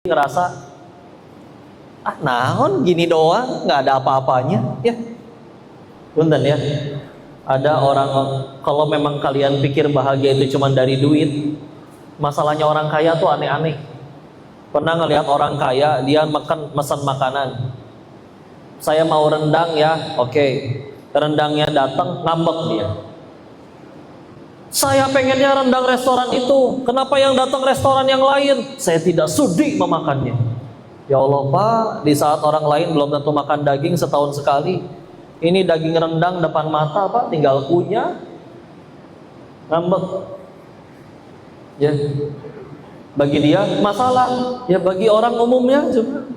ngerasa naon gini doang, nggak ada apa-apanya ya. Punten ya, ada orang, kalau memang kalian pikir bahagia itu cuma dari duit, masalahnya orang kaya tuh aneh-aneh. Pernah ngelihat orang kaya, dia pesan makanan, saya mau rendang ya, oke. Rendangnya datang, ngambek dia, saya pengennya rendang restoran itu, kenapa yang datang restoran yang lain? Saya tidak sudi memakannya. Ya Allah Pak, di saat orang lain belum tentu makan daging setahun sekali, ini daging rendang depan mata Pak, tinggal kunyah, ngambek. Ya, bagi dia masalah, ya bagi orang umumnya juga.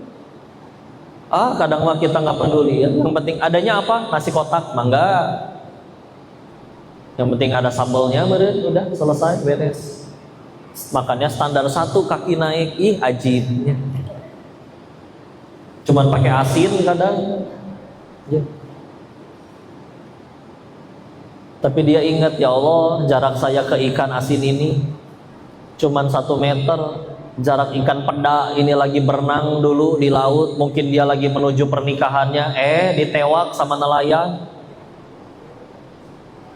Kadang mah kita nggak peduli ya. Yang penting adanya apa? Nasi kotak, mangga. Yang penting ada sambalnya, udah selesai, beres. Makannya standar 1, kaki naik, ajibnya. Cuman pakai asin kadang. Ya. Tapi dia ingat, ya Allah, jarak saya ke ikan asin ini cuman 1 meter. Jarak ikan peda ini lagi berenang dulu di laut, mungkin dia lagi menuju pernikahannya, ditewak sama nelayan.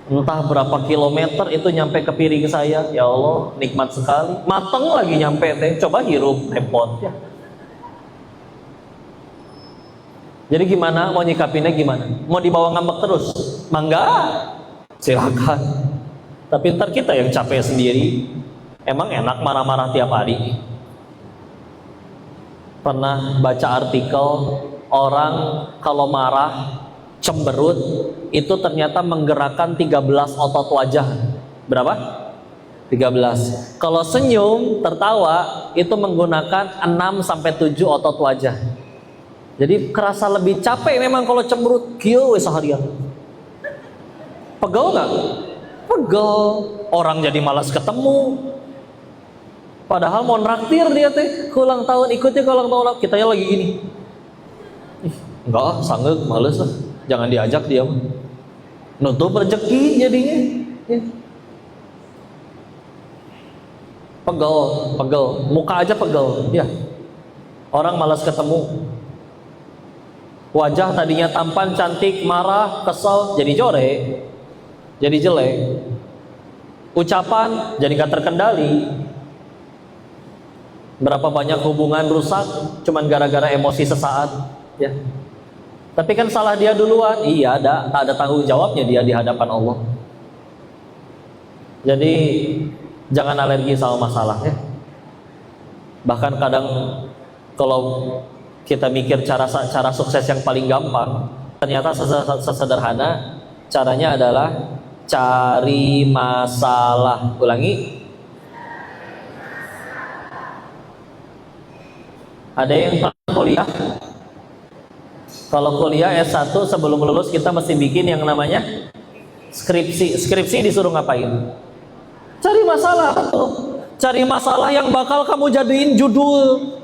Entah berapa kilometer itu nyampe ke piring saya. Ya Allah, nikmat sekali. Mateng lagi nyampe teh. Coba hirup, repot ya. Jadi gimana? Mau nyikapinnya gimana? Mau dibawa ngambek terus? Mangga, silakan. Tapi ntar kita yang capek sendiri. Emang enak marah-marah tiap hari? Pernah baca artikel, orang kalau marah, cemberut, itu ternyata menggerakkan 13 otot wajah. Berapa? 13. Kalau senyum, tertawa, itu menggunakan 6-7 otot wajah. Jadi kerasa lebih capek memang kalau cemberut. Kieu seharian. Pegel nggak? Pegel. Orang jadi malas ketemu. Padahal mau nraktir dia teh, ulang tahun ikutnya ke ulang tahun, kitanya lagi gini. Enggak, sanggup, males lah. Jangan diajak dia. Nutup rezeki jadinya. Ya. Pegel, muka aja pegel. Ya. Orang malas ketemu. Wajah tadinya tampan, cantik, marah, kesel, jadi jorek, jadi jelek. Ucapan jadi gak terkendali. Berapa banyak hubungan rusak cuman gara-gara emosi sesaat, ya. Tapi kan salah dia duluan. Iya, tak ada tanggung jawabnya dia di hadapan Allah. Jadi jangan alergi sama masalah ya. Bahkan kadang kalau kita mikir cara sukses yang paling gampang, ternyata sesederhana caranya adalah cari masalah. Ulangi. Ada yang kuliah? Kalau kuliah S1 sebelum lulus kita mesti bikin yang namanya skripsi. Skripsi disuruh ngapain? Cari masalah tuh. Cari masalah yang bakal kamu jadiin judul.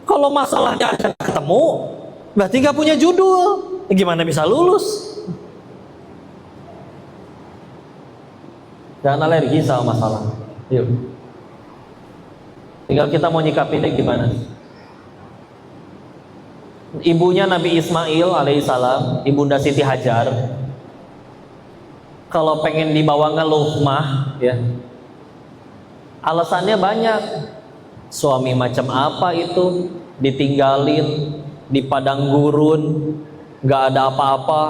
Kalau masalahnya aja ketemu, berarti nggak punya judul. Gimana bisa lulus? Jangan alergi sama masalah. Yuk. Tinggal kita mau nyikapinnya gimana? Ibunya Nabi Ismail alaihissalam, ibunda Siti Hajar, kalau pengen dibawa ngeluh mah, ya, alasannya banyak. Suami macam apa itu, ditinggalin di padang gurun, nggak ada apa-apa.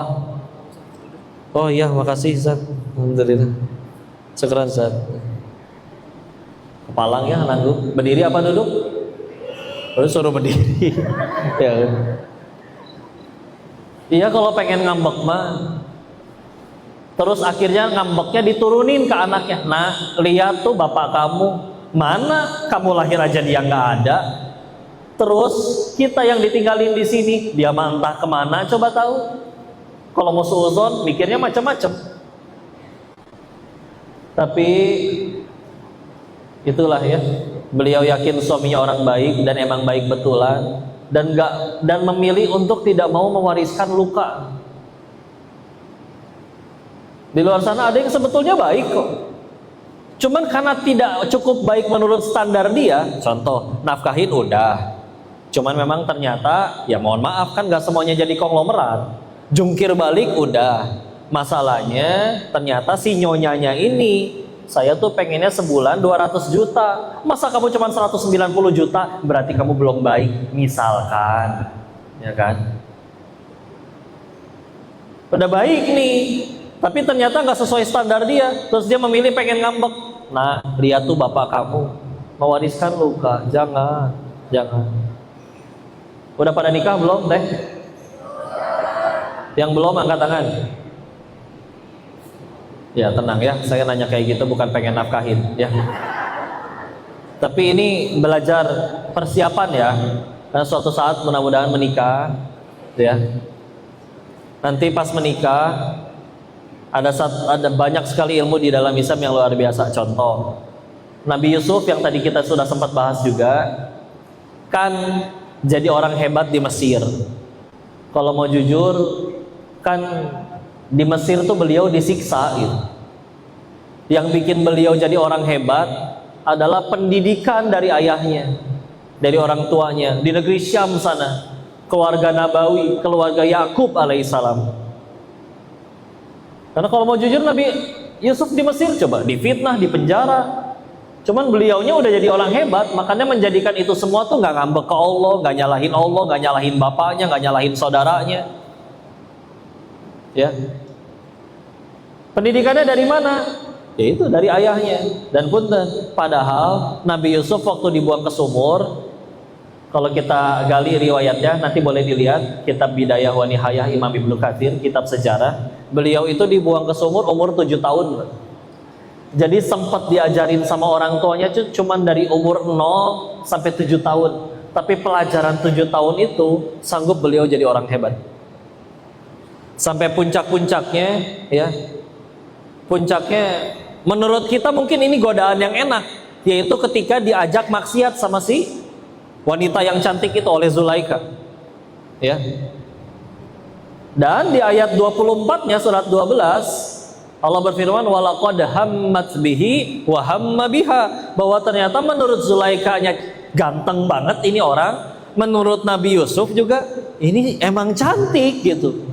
Oh iya, makasih Zat. Alhamdulillah. Syukran Zat. Kepalang ya nanggung. Berdiri apa duduk? Suruh berdiri. Ya. Iya, kalau pengen ngambek mah, terus akhirnya ngambeknya diturunin ke anaknya. Nah, lihat tuh bapak kamu, mana kamu lahir aja dia nggak ada. Terus kita yang ditinggalin di sini, dia mah entah kemana, coba tahu. Kalau mau suuzon, mikirnya macam-macam. Tapi itulah ya. Beliau yakin suaminya orang baik dan emang baik betulan, dan memilih untuk tidak mau mewariskan luka. Di luar sana ada yang sebetulnya baik kok. Cuman karena tidak cukup baik menurut standar dia, contoh nafkahin udah, Cuman memang ternyata, ya mohon maaf kan gak semuanya jadi konglomerat. Jungkir balik udah. Masalahnya ternyata si nyonyanya ini, saya tuh pengennya sebulan 200 juta. Masa kamu cuma 190 juta? Berarti kamu belum baik, misalkan. Ya kan? Udah baik nih, tapi ternyata gak sesuai standar dia. Terus dia memilih pengen ngambek. Nah, lihat tuh bapak kamu mewariskan luka. Jangan. Udah pada nikah belum teh? Yang belum angkat tangan. Ya tenang ya, saya nanya kayak gitu bukan pengen nafkahin ya. Tapi ini belajar persiapan ya. Karena suatu saat mudah-mudahan menikah ya. Nanti pas menikah ada banyak sekali ilmu di dalam Islam yang luar biasa. Contoh Nabi Yusuf yang tadi kita sudah sempat bahas juga, kan jadi orang hebat di Mesir. Kalau mau jujur, kan di Mesir tuh beliau disiksa gitu. Yang bikin beliau jadi orang hebat adalah pendidikan dari ayahnya, dari orang tuanya di negeri Syam sana, keluarga Nabawi, keluarga Yakub alaihissalam. Karena kalau mau jujur, Nabi Yusuf di Mesir coba difitnah, di penjara. Cuman beliaunya udah jadi orang hebat, makanya menjadikan itu semua tuh nggak ngambek ke Allah, nggak nyalahin bapaknya, nggak nyalahin saudaranya. Ya. Pendidikannya dari mana? Ya itu dari ayahnya. Dan punten, padahal Nabi Yusuf waktu dibuang ke sumur, kalau kita gali riwayatnya nanti boleh dilihat kitab Bidayah wa Nihayah Imam Ibnu Katsir, kitab sejarah. Beliau itu dibuang ke sumur umur 7 tahun. Jadi sempat diajarin sama orang tuanya cuman dari umur 0 sampai 7 tahun. Tapi pelajaran 7 tahun itu sanggup beliau jadi orang hebat. Sampai puncak-puncaknya ya. Puncaknya menurut kita mungkin ini godaan yang enak, yaitu ketika diajak maksiat sama si wanita yang cantik itu oleh Zulaikha. Ya. Dan di ayat 24-nya surat 12 Allah berfirman walaqad hammat bihi wa hamma biha, bahwa ternyata menurut Zulaikha-nya ganteng banget ini orang, menurut Nabi Yusuf juga ini emang cantik gitu.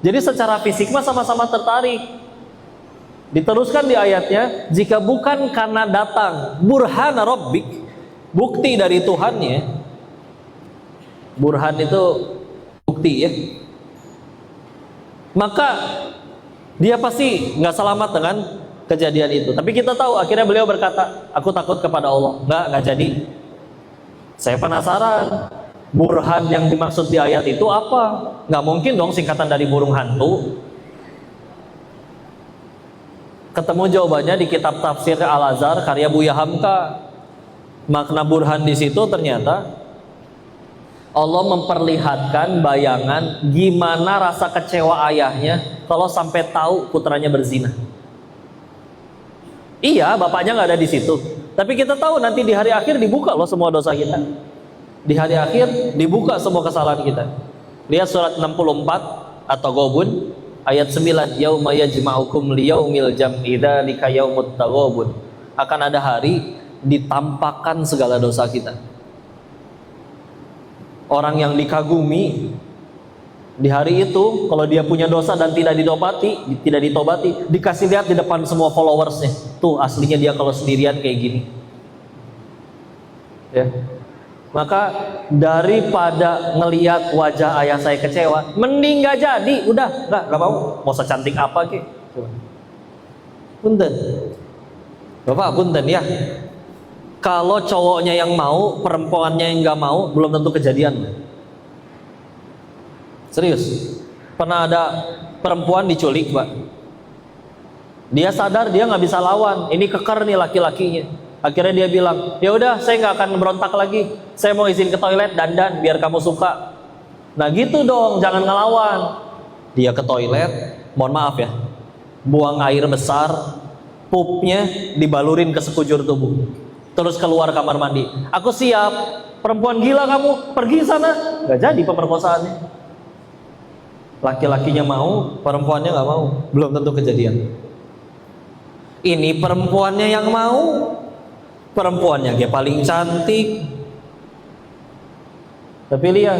Jadi secara fisik mah sama-sama tertarik. Diteruskan di ayatnya, jika bukan karena datang burhan rabbik, bukti dari Tuhannya. Burhan itu bukti ya. Maka dia pasti nggak selamat dengan kejadian itu. Tapi kita tahu akhirnya beliau berkata, aku takut kepada Allah. Nggak jadi. Saya penasaran, burhan yang dimaksud di ayat itu apa? Nggak mungkin dong singkatan dari burung hantu. Ketemu jawabannya di kitab tafsir Al-Azhar karya Buya Hamka. Makna burhan di situ ternyata Allah memperlihatkan bayangan gimana rasa kecewa ayahnya kalau sampai tahu putranya berzina. Iya, bapaknya nggak ada di situ, tapi kita tahu nanti di hari akhir dibuka loh semua dosa kita. Di hari akhir dibuka semua kesalahan kita. Lihat surat 64 atau Ghabun ayat 9, yauma yajma'ukum liyaumil jam'i dzalika yaumut taghabun. Akan ada hari ditampakkan segala dosa kita. Orang yang dikagumi di hari itu, kalau dia punya dosa dan tidak ditobati, dikasih lihat di depan semua followersnya. Tuh aslinya dia kalau sendirian kayak gini. Ya. Maka daripada ngelihat wajah ayah saya kecewa, mending gak jadi, udah nggak mau secantik apa ke. Punten, Bapak punten ya. Kalau cowoknya yang mau, perempuannya yang nggak mau, belum tentu kejadian. Serius. Pernah ada perempuan diculik, Pak. Dia sadar dia nggak bisa lawan. Ini keker nih laki-lakinya. Akhirnya dia bilang, ya udah, saya nggak akan berontak lagi. Saya mau izin ke toilet dandan biar kamu suka. Nah gitu dong, jangan ngelawan. Dia ke toilet, mohon maaf ya, buang air besar, pupnya dibalurin ke sekujur tubuh. Terus keluar kamar mandi. Aku siap. Perempuan gila kamu, pergi sana. Gak jadi pemerkosaannya. Laki-lakinya mau, perempuannya gak mau. Belum tentu kejadian. Ini perempuannya yang mau. Perempuannya dia paling cantik. Tapi lihat,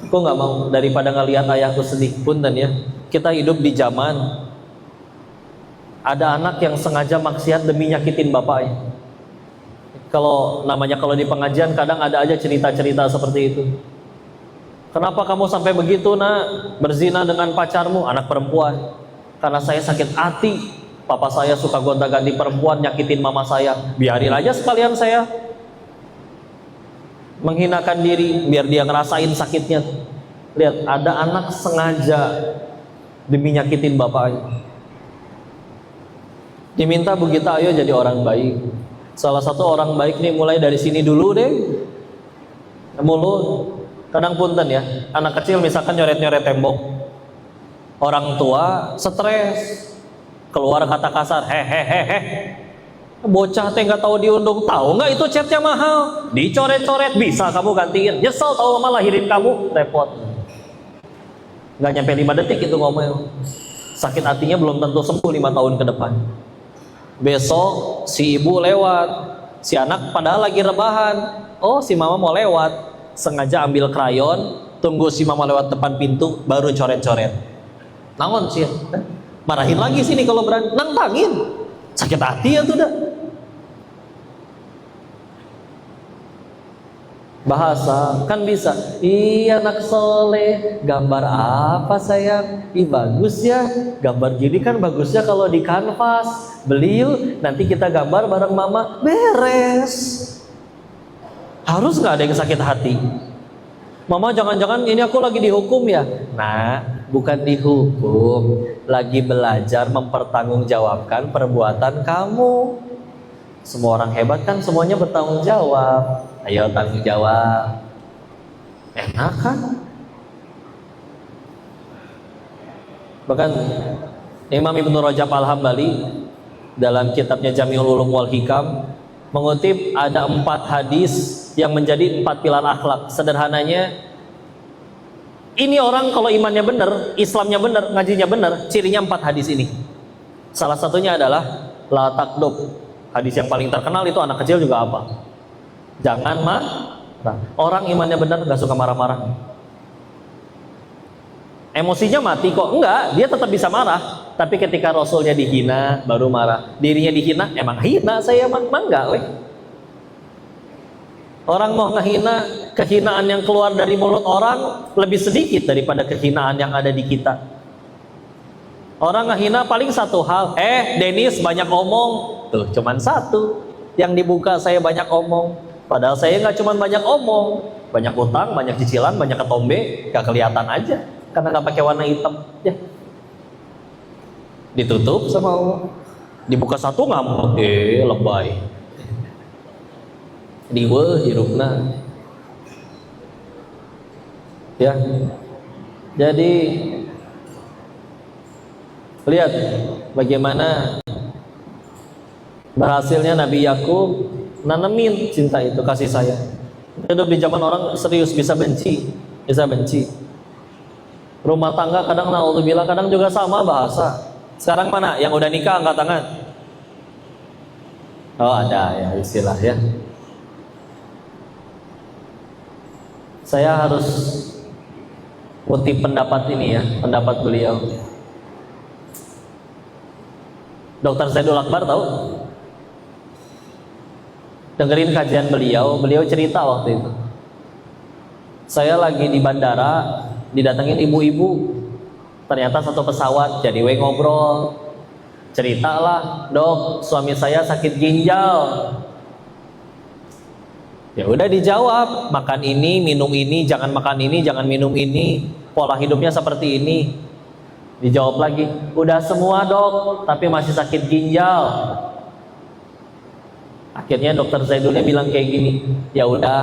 aku nggak mau daripada ngelihat ayahku sedih. Punten ya, kita hidup di zaman ada anak yang sengaja maksiat demi nyakitin bapaknya. Kalau di pengajian kadang ada aja cerita-cerita seperti itu. Kenapa kamu sampai begitu nak, berzina dengan pacarmu, anak perempuan? Karena saya sakit hati, papa saya suka gonta-ganti perempuan, nyakitin mama saya. Biarin aja sekalian saya menghinakan diri, biar dia ngerasain sakitnya. Lihat, ada anak sengaja demi nyakitin bapaknya. Diminta Bu Gita, ayo jadi orang baik. Salah satu orang baik nih mulai dari sini dulu deh. Mulut. Kadang punten ya, anak kecil misalkan nyoret-nyoret tembok. Orang tua stres, keluar kata kasar, hehehe. Bocah teh nggak tahu diunduh, tahu nggak itu catnya mahal, dicoret-coret, bisa kamu gantiin. Nyesel tahu mama lahirin kamu, repot. Nggak nyampe 5 detik itu ngomel. Sakit hatinya belum tentu sembuh 5 tahun ke depan. Besok si ibu lewat, si anak padahal lagi rebahan. Oh, si mama mau lewat, sengaja ambil krayon, tunggu si mama lewat depan pintu, baru coret-coret. Naon sih? Marahin lagi sini kalau berani, nantangin. Sakit hati ya tuh dah. Bahasa kan bisa. Iya anak soleh, gambar apa sayang? Ih bagus ya, gambar gini kan bagusnya kalau di kanvas. Beli yuk, nanti kita gambar bareng mama. Beres. Harus nggak ada yang sakit hati? Mama jangan-jangan ini aku lagi dihukum ya? Nah, bukan dihukum, lagi belajar mempertanggungjawabkan perbuatan kamu. Semua orang hebat kan semuanya bertanggung jawab. Ayo tanggung jawab. Enak kan? Bahkan Imam Ibnu Rajab Al-Hambali dalam kitabnya Jami'ul Ulum wal Hikam mengutip ada 4 hadis yang menjadi 4 pilar akhlak. Sederhananya, ini orang kalau imannya benar, Islamnya benar, ngajinya benar, cirinya 4 hadis ini. Salah satunya adalah la takdub. Hadis yang paling terkenal itu anak kecil juga apa? Jangan marah. Orang imannya benar nggak suka marah-marah. Emosinya mati kok? Enggak, dia tetap bisa marah. Tapi ketika Rasulnya dihina, baru marah. Dirinya dihina, emang hina saya emang enggak weh. Orang mau ngehina, kehinaan yang keluar dari mulut orang lebih sedikit daripada kehinaan yang ada di kita. Orang ngehina paling satu hal, Dennis banyak omong. Tuh, cuman satu yang dibuka, saya banyak omong. Padahal saya nggak cuman banyak omong, banyak utang, banyak cicilan, banyak ketombe, gak kelihatan aja karena nggak pakai warna hitam. Ya, ditutup sama Allah. Dibuka satu ngamuk, lebay. Diwe hirupna. Ya, jadi lihat bagaimana berhasilnya Nabi Yakub nanemin cinta itu, kasih sayang. Hidup di zaman orang serius bisa benci. Rumah tangga kadang naudzubillah, kadang juga sama bahasa. Sekarang mana yang udah nikah angkat tangan? Oh ada ya istilah ya. Saya harus kutip pendapat ini ya, pendapat beliau. Dr. Zaidul Akbar tahu? Dengerin kajian beliau cerita waktu itu. Saya lagi di bandara, didatengin ibu-ibu. Ternyata satu pesawat, jadi we ngobrol. Ceritalah, dok, suami saya sakit ginjal. Ya udah dijawab, makan ini, minum ini, jangan makan ini, jangan minum ini. Pola hidupnya seperti ini. Dijawab lagi, udah semua dok, tapi masih sakit ginjal. Akhirnya dokter Zaidulnya bilang kayak gini, ya udah,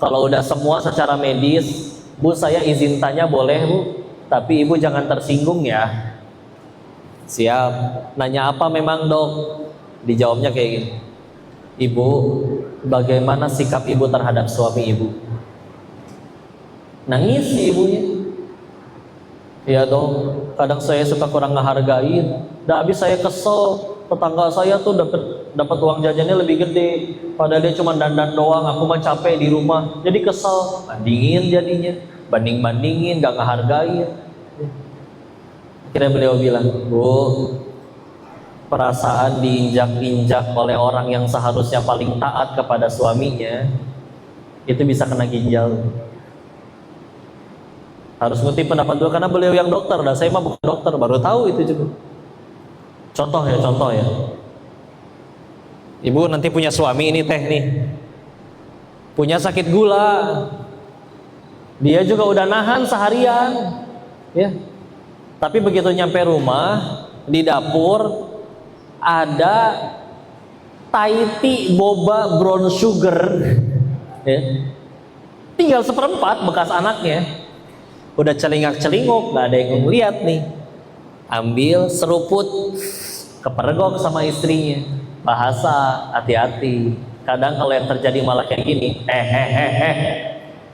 kalau udah semua secara medis, Bu saya izin tanya boleh Bu, tapi Ibu jangan tersinggung ya. Siap. Nanya apa memang dok? Dijawabnya kayak gini, Ibu, bagaimana sikap Ibu terhadap suami Ibu? Nangis si ibunya. Iya dong, kadang saya suka kurang ngehargain. Udah habis saya kesel, tetangga saya tuh dapat uang jajannya lebih gede, padahal dia cuma dandan doang, aku mah capek di rumah, jadi kesel, bandingin jadinya, bandingin, gak ngehargain. Akhirnya beliau bilang, Bu, perasaan diinjak-injak oleh orang yang seharusnya paling taat kepada suaminya, itu bisa kena ginjal. Harus ngutip pendapat dulu karena beliau yang dokter, dan saya mah bukan dokter, baru tahu itu juga. Contoh ya. Ibu nanti punya suami ini teh nih, punya sakit gula, dia juga udah nahan seharian, ya. Tapi begitu nyampe rumah, di dapur ada Thai tea boba brown sugar, ya. Tinggal seperempat bekas anaknya. Udah celingak-celinguk, gak ada yang ngeliat nih. Ambil seruput, kepergok sama istrinya. Bahasa, hati-hati. Kadang kalau yang terjadi malah kayak gini.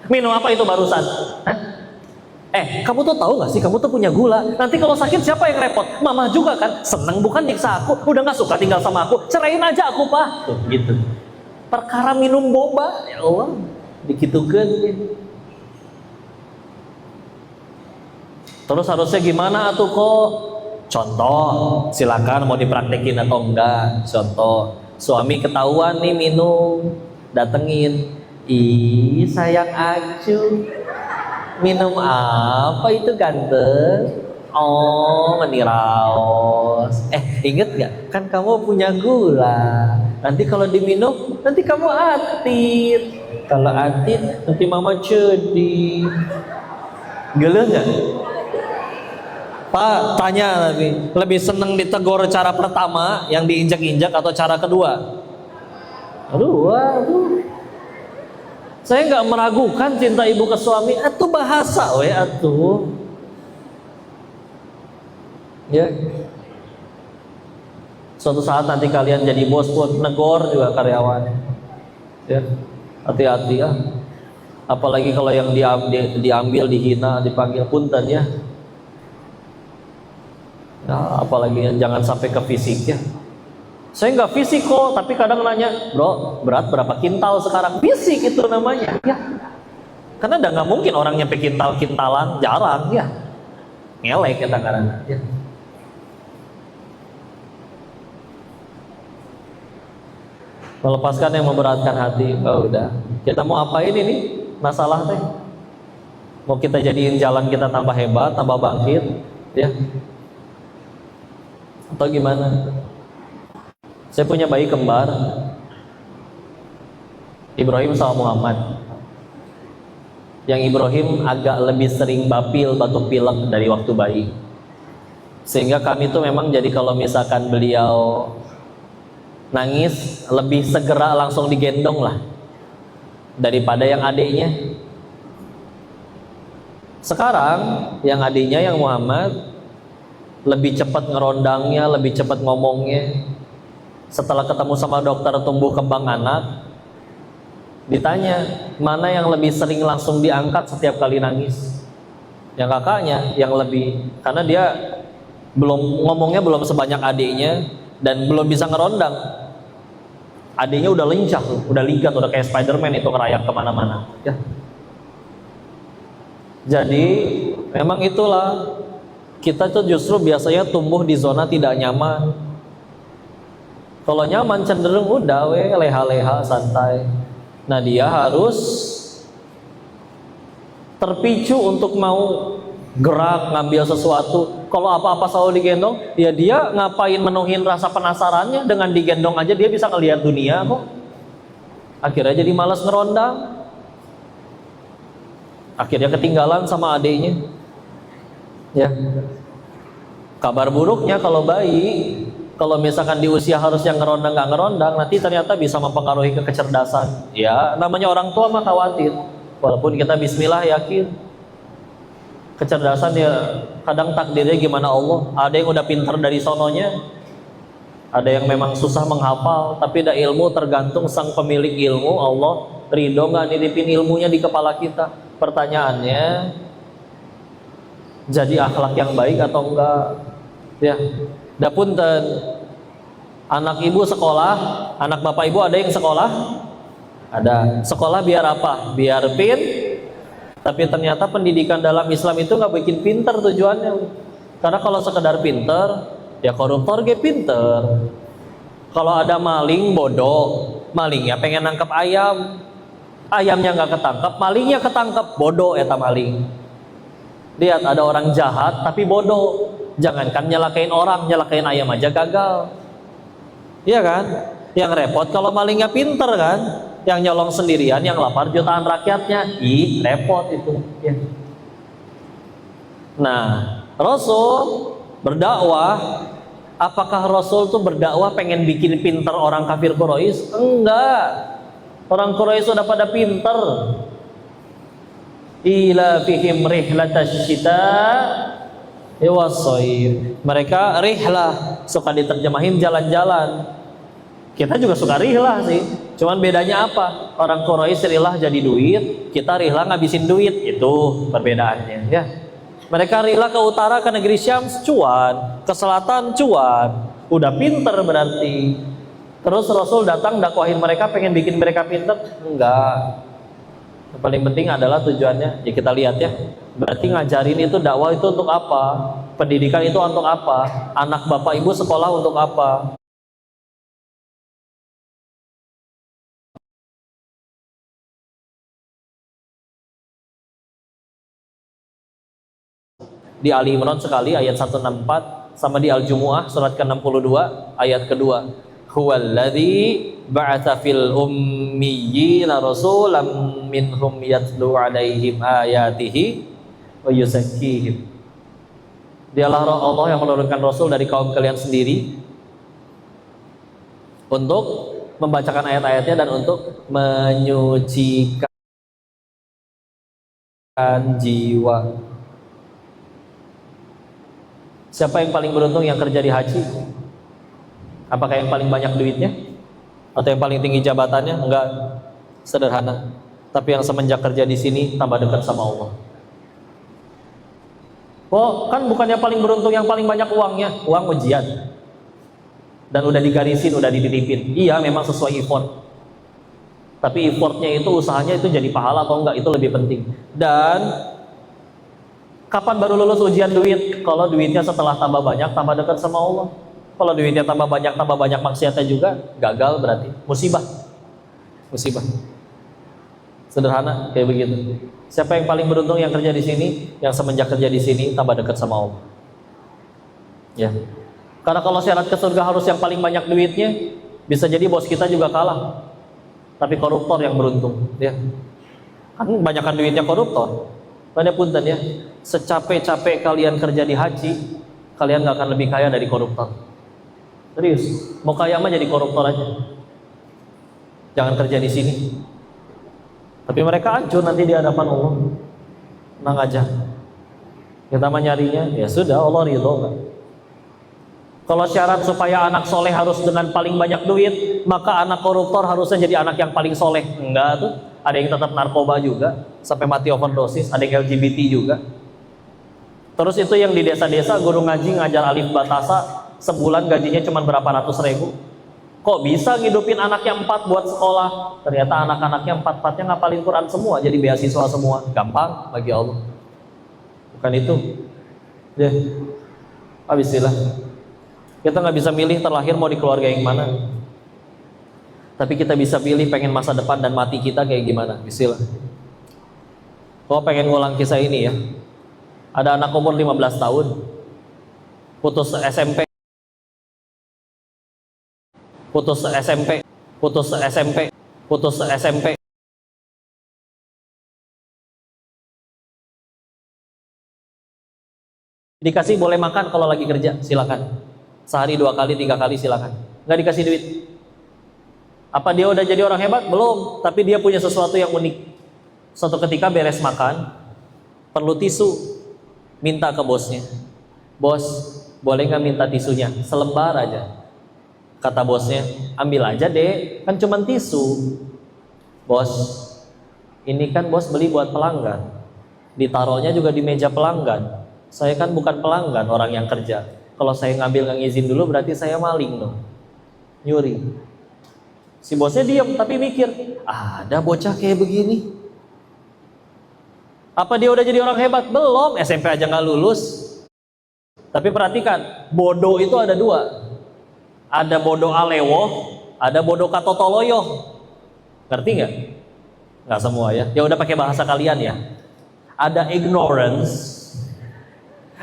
Minum apa itu barusan? Hah? Kamu tuh tahu gak sih, kamu tuh punya gula. Nanti kalau sakit siapa yang repot? Mama juga kan. Seneng bukan nyiksa aku. Udah gak suka tinggal sama aku, ceraiin aja aku, Pak. Tuh, gitu. Perkara minum boba, ya Allah, dikitukan gitu. Terus harusnya gimana tuh kok? Contoh, silakan mau dipraktekin atau enggak. Contoh, suami ketahuan nih minum, datengin. Ih, sayang acu, minum apa itu ganteng? Oh, meniraos. Inget gak? Kan kamu punya gula. Nanti kalau diminum, nanti kamu atit. Kalau atit, nanti mama cedi. Geleng gak? Pak, tanya lebih seneng ditegur cara pertama yang diinjak-injak atau cara kedua? Aduh. Saya nggak meragukan cinta ibu ke suami. Itu bahasa, atuh. Ya. Suatu saat nanti kalian jadi bos pun negor juga karyawan. Ya, hati-hati ya. Apalagi kalau yang diambil, dihina, dipanggil punten ya. Nah, apalagi jangan sampai ke fisik ya. Saya nggak fisik kok, tapi kadang nanya, bro, berat berapa kintal sekarang? Fisik itu namanya, ya. Karena udah nggak mungkin orang nyampe kintalan, jarang ya. Ngelek kita kadang. Ya. Melepaskan yang memberatkan hati, udah. Kita mau apain ini? Masalah teh. Mau kita jadiin jalan kita tambah hebat, tambah bangkit, ya. Atau gimana? Saya punya bayi kembar, Ibrahim sama Muhammad. Yang Ibrahim agak lebih sering bapil, batuk pilek dari waktu bayi. Sehingga kami tuh memang jadi kalau misalkan beliau nangis, lebih segera langsung digendong lah daripada yang adiknya. Sekarang yang adiknya, yang Muhammad, lebih cepat ngerondangnya, lebih cepat ngomongnya. Setelah ketemu sama dokter tumbuh kembang anak, ditanya mana yang lebih sering langsung diangkat setiap kali nangis. Yang kakaknya yang lebih, karena dia ngomongnya belum sebanyak adiknya dan belum bisa ngerondang. Adiknya udah lincah, udah ligat, udah kayak Spiderman itu ngerayap kemana-mana. Ya. Jadi memang itulah, kita tuh justru biasanya tumbuh di zona tidak nyaman. Kalau nyaman cenderung udah leha-leha santai. Nah, dia harus terpicu untuk mau gerak, ngambil sesuatu. Kalau apa-apa selalu digendong, ya dia ngapain menuhin rasa penasarannya? Dengan digendong aja dia bisa ngelihat dunia kok. Akhirnya jadi malas ngerondang. Akhirnya ketinggalan sama adiknya. Ya. Kabar buruknya kalau bayi, kalau misalkan di usia harusnya ngerondang nggak ngerondang, nanti ternyata bisa mempengaruhi kecerdasan. Ya, namanya orang tua mah khawatir. Walaupun kita bismillah yakin. Kecerdasan ya kadang takdirnya gimana Allah. Ada yang udah pintar dari sononya, ada yang memang susah menghafal. Tapi dah ilmu tergantung sang pemilik ilmu, Allah ridho nggak nitipin ilmunya di kepala kita. Pertanyaannya, jadi akhlak yang baik atau enggak? Ya, dapunten Anak ibu sekolah, anak bapak ibu ada yang sekolah? Ada. Sekolah biar apa? Biar tapi ternyata pendidikan dalam Islam itu nggak bikin pinter tujuannya. Karena kalau sekedar pinter, ya koruptor ge pinter. Kalau ada maling bodoh, malingnya pengen nangkep ayam, ayamnya nggak ketangkep, malingnya ketangkep, bodoh eta maling. Lihat ada orang jahat tapi bodoh, jangankan nyelakain orang, nyelakain ayam aja gagal. Iya kan? Yang repot kalau malingnya pinter kan, yang nyolong sendirian, yang lapar jutaan rakyatnya, repot itu. Ya. Nah, Rasul berdakwah. Apakah Rasul tuh berdakwah pengen bikin pinter orang kafir Quraisy? Enggak. Orang Quraisy sudah pada pinter. Ila fihim rihlatash syita wassaif. Mereka rihlah, suka diterjemahin jalan-jalan. Kita juga suka rihlah sih. Cuman bedanya apa? Orang Quraisy rihlah jadi duit, kita rihlah ngabisin duit. Itu perbedaannya, ya. Mereka rihlah ke utara, ke negeri Syam, cuan, ke selatan cuan. Udah pinter berarti. Terus Rasul datang dakwahin mereka, pengen bikin mereka pinter? Enggak. Yang paling penting adalah tujuannya. Ya kita lihat ya. Berarti ngajarin itu, dakwah itu untuk apa? Pendidikan itu untuk apa? Anak bapak ibu sekolah untuk apa? Di Ali Imran sekali ayat 164, sama di Al-Jumu'ah surat ke-62 ayat kedua. Huwallazi ba'atsa fil ummiyina rasulan minhum yatlu 'alaihim ayatihi wa yuzakkihim. Dialah Allah yang menurunkan rasul dari kaum kalian sendiri untuk membacakan ayat-ayatnya dan untuk menyucikan jiwa. Siapa yang paling beruntung yang kerja di haji? Apakah yang paling banyak duitnya? Atau yang paling tinggi jabatannya? Enggak, sederhana. Tapi yang semenjak kerja di sini tambah dekat sama Allah. Oh, kan bukannya paling beruntung yang paling banyak uangnya, uang ujian. Dan udah digarisin, udah dititipin. Iya, memang sesuai effort. Tapi effortnya itu, usahanya itu jadi pahala atau enggak, itu lebih penting. Dan kapan baru lulus ujian duit? Kalau duitnya setelah tambah banyak, tambah dekat sama Allah. Kalau duitnya tambah banyak maksiatnya juga, gagal berarti. Musibah. Sederhana kayak begitu. Siapa yang paling beruntung yang kerja di sini? Yang semenjak kerja di sini tambah dekat sama Allah. Ya. Karena kalau syarat ke surga harus yang paling banyak duitnya, bisa jadi bos kita juga kalah. Tapi koruptor yang beruntung, ya. Kan banyakkan duitnya koruptor. Pada punten ya. Secapek-capek kalian kerja di haji, kalian gak akan lebih kaya dari koruptor. Serius, mau kaya mah jadi koruptor aja. Jangan kerja di sini. Tapi mereka hancur nanti di hadapan Allah. Tenang aja. Kita mah nyarinya, ya sudah, Allah ridho. Kalau syarat supaya anak soleh harus dengan paling banyak duit, maka anak koruptor harusnya jadi anak yang paling soleh. Enggak tuh. Ada yang tetap narkoba juga, sampai mati overdosis. Ada yang LGBT juga. Terus itu yang di desa-desa guru ngaji ngajar alif batasa, sebulan gajinya cuma berapa ratus ribu. Kok bisa ngidupin anaknya 4 buat sekolah? Ternyata anak-anaknya 4-4-nya ngapalin Quran semua, jadi beasiswa semua. Gampang bagi Allah. Bukan itu. Ya. Bismillah. Kita nggak bisa milih terlahir mau di keluarga yang mana. Tapi kita bisa pilih pengen masa depan dan mati kita kayak gimana. Bismillah. Kok pengen ngulang kisah ini ya? Ada anak umur 15 tahun, putus SMP, dikasih boleh makan kalau lagi kerja, silakan. Sehari 2 kali, 3 kali silakan. Nggak dikasih duit. Apa dia udah jadi orang hebat? Belum. Tapi dia punya sesuatu yang unik. Suatu ketika beres makan, perlu tisu. Minta ke bosnya, bos boleh nggak minta tisunya selembar aja? Kata bosnya, ambil aja deh, kan cuma tisu. Bos, ini kan bos beli buat pelanggan, ditaruhnya juga di meja pelanggan. Saya kan bukan pelanggan, orang yang kerja. Kalau saya ngambil nggak ngizin dulu berarti saya maling dong. nyuri. Si bosnya diam tapi mikir, ada bocah kayak begini. Apa dia udah jadi orang hebat? Belum, SMP aja nggak lulus. Tapi perhatikan, bodoh itu ada dua. Ada bodoh alewo, ada bodoh katotoloyo. Ngerti nggak? Nggak semua ya. Ya udah pakai bahasa kalian ya. Ada ignorance,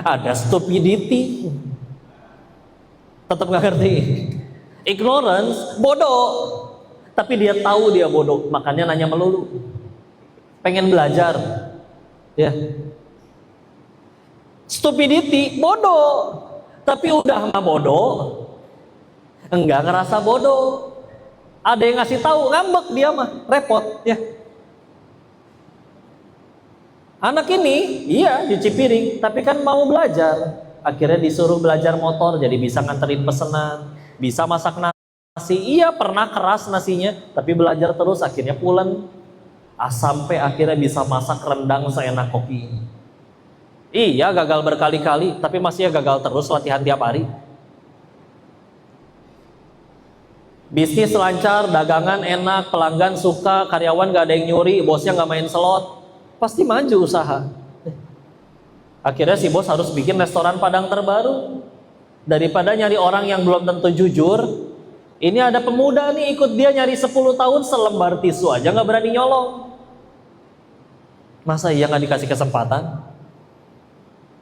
ada stupidity. Tetap nggak ngerti. Ignorance, bodoh. Tapi dia tahu dia bodoh, makanya nanya melulu. Pengen belajar. Ya. Stupidity, bodoh. Tapi udah mah bodoh, enggak ngerasa bodoh. Ada yang ngasih tahu, ngambek dia mah, repot ya. Anak ini, iya cuci piring, tapi kan mau belajar. Akhirnya disuruh belajar motor, jadi bisa nganterin pesanan, bisa masak nasi. Iya pernah keras nasinya, tapi belajar terus, akhirnya pulen. Sampai akhirnya bisa masak rendang seenak kopi. Iya gagal berkali-kali, tapi masih gagal terus latihan tiap hari. Bisnis lancar, dagangan enak, pelanggan suka, karyawan gak ada yang nyuri, bosnya gak main slot, pasti maju usaha. Akhirnya si bos harus bikin restoran Padang terbaru. Daripada nyari orang yang belum tentu jujur, ini ada pemuda nih ikut dia nyari 10 tahun selembar tisu aja gak berani nyolong. Masa iya gak dikasih kesempatan?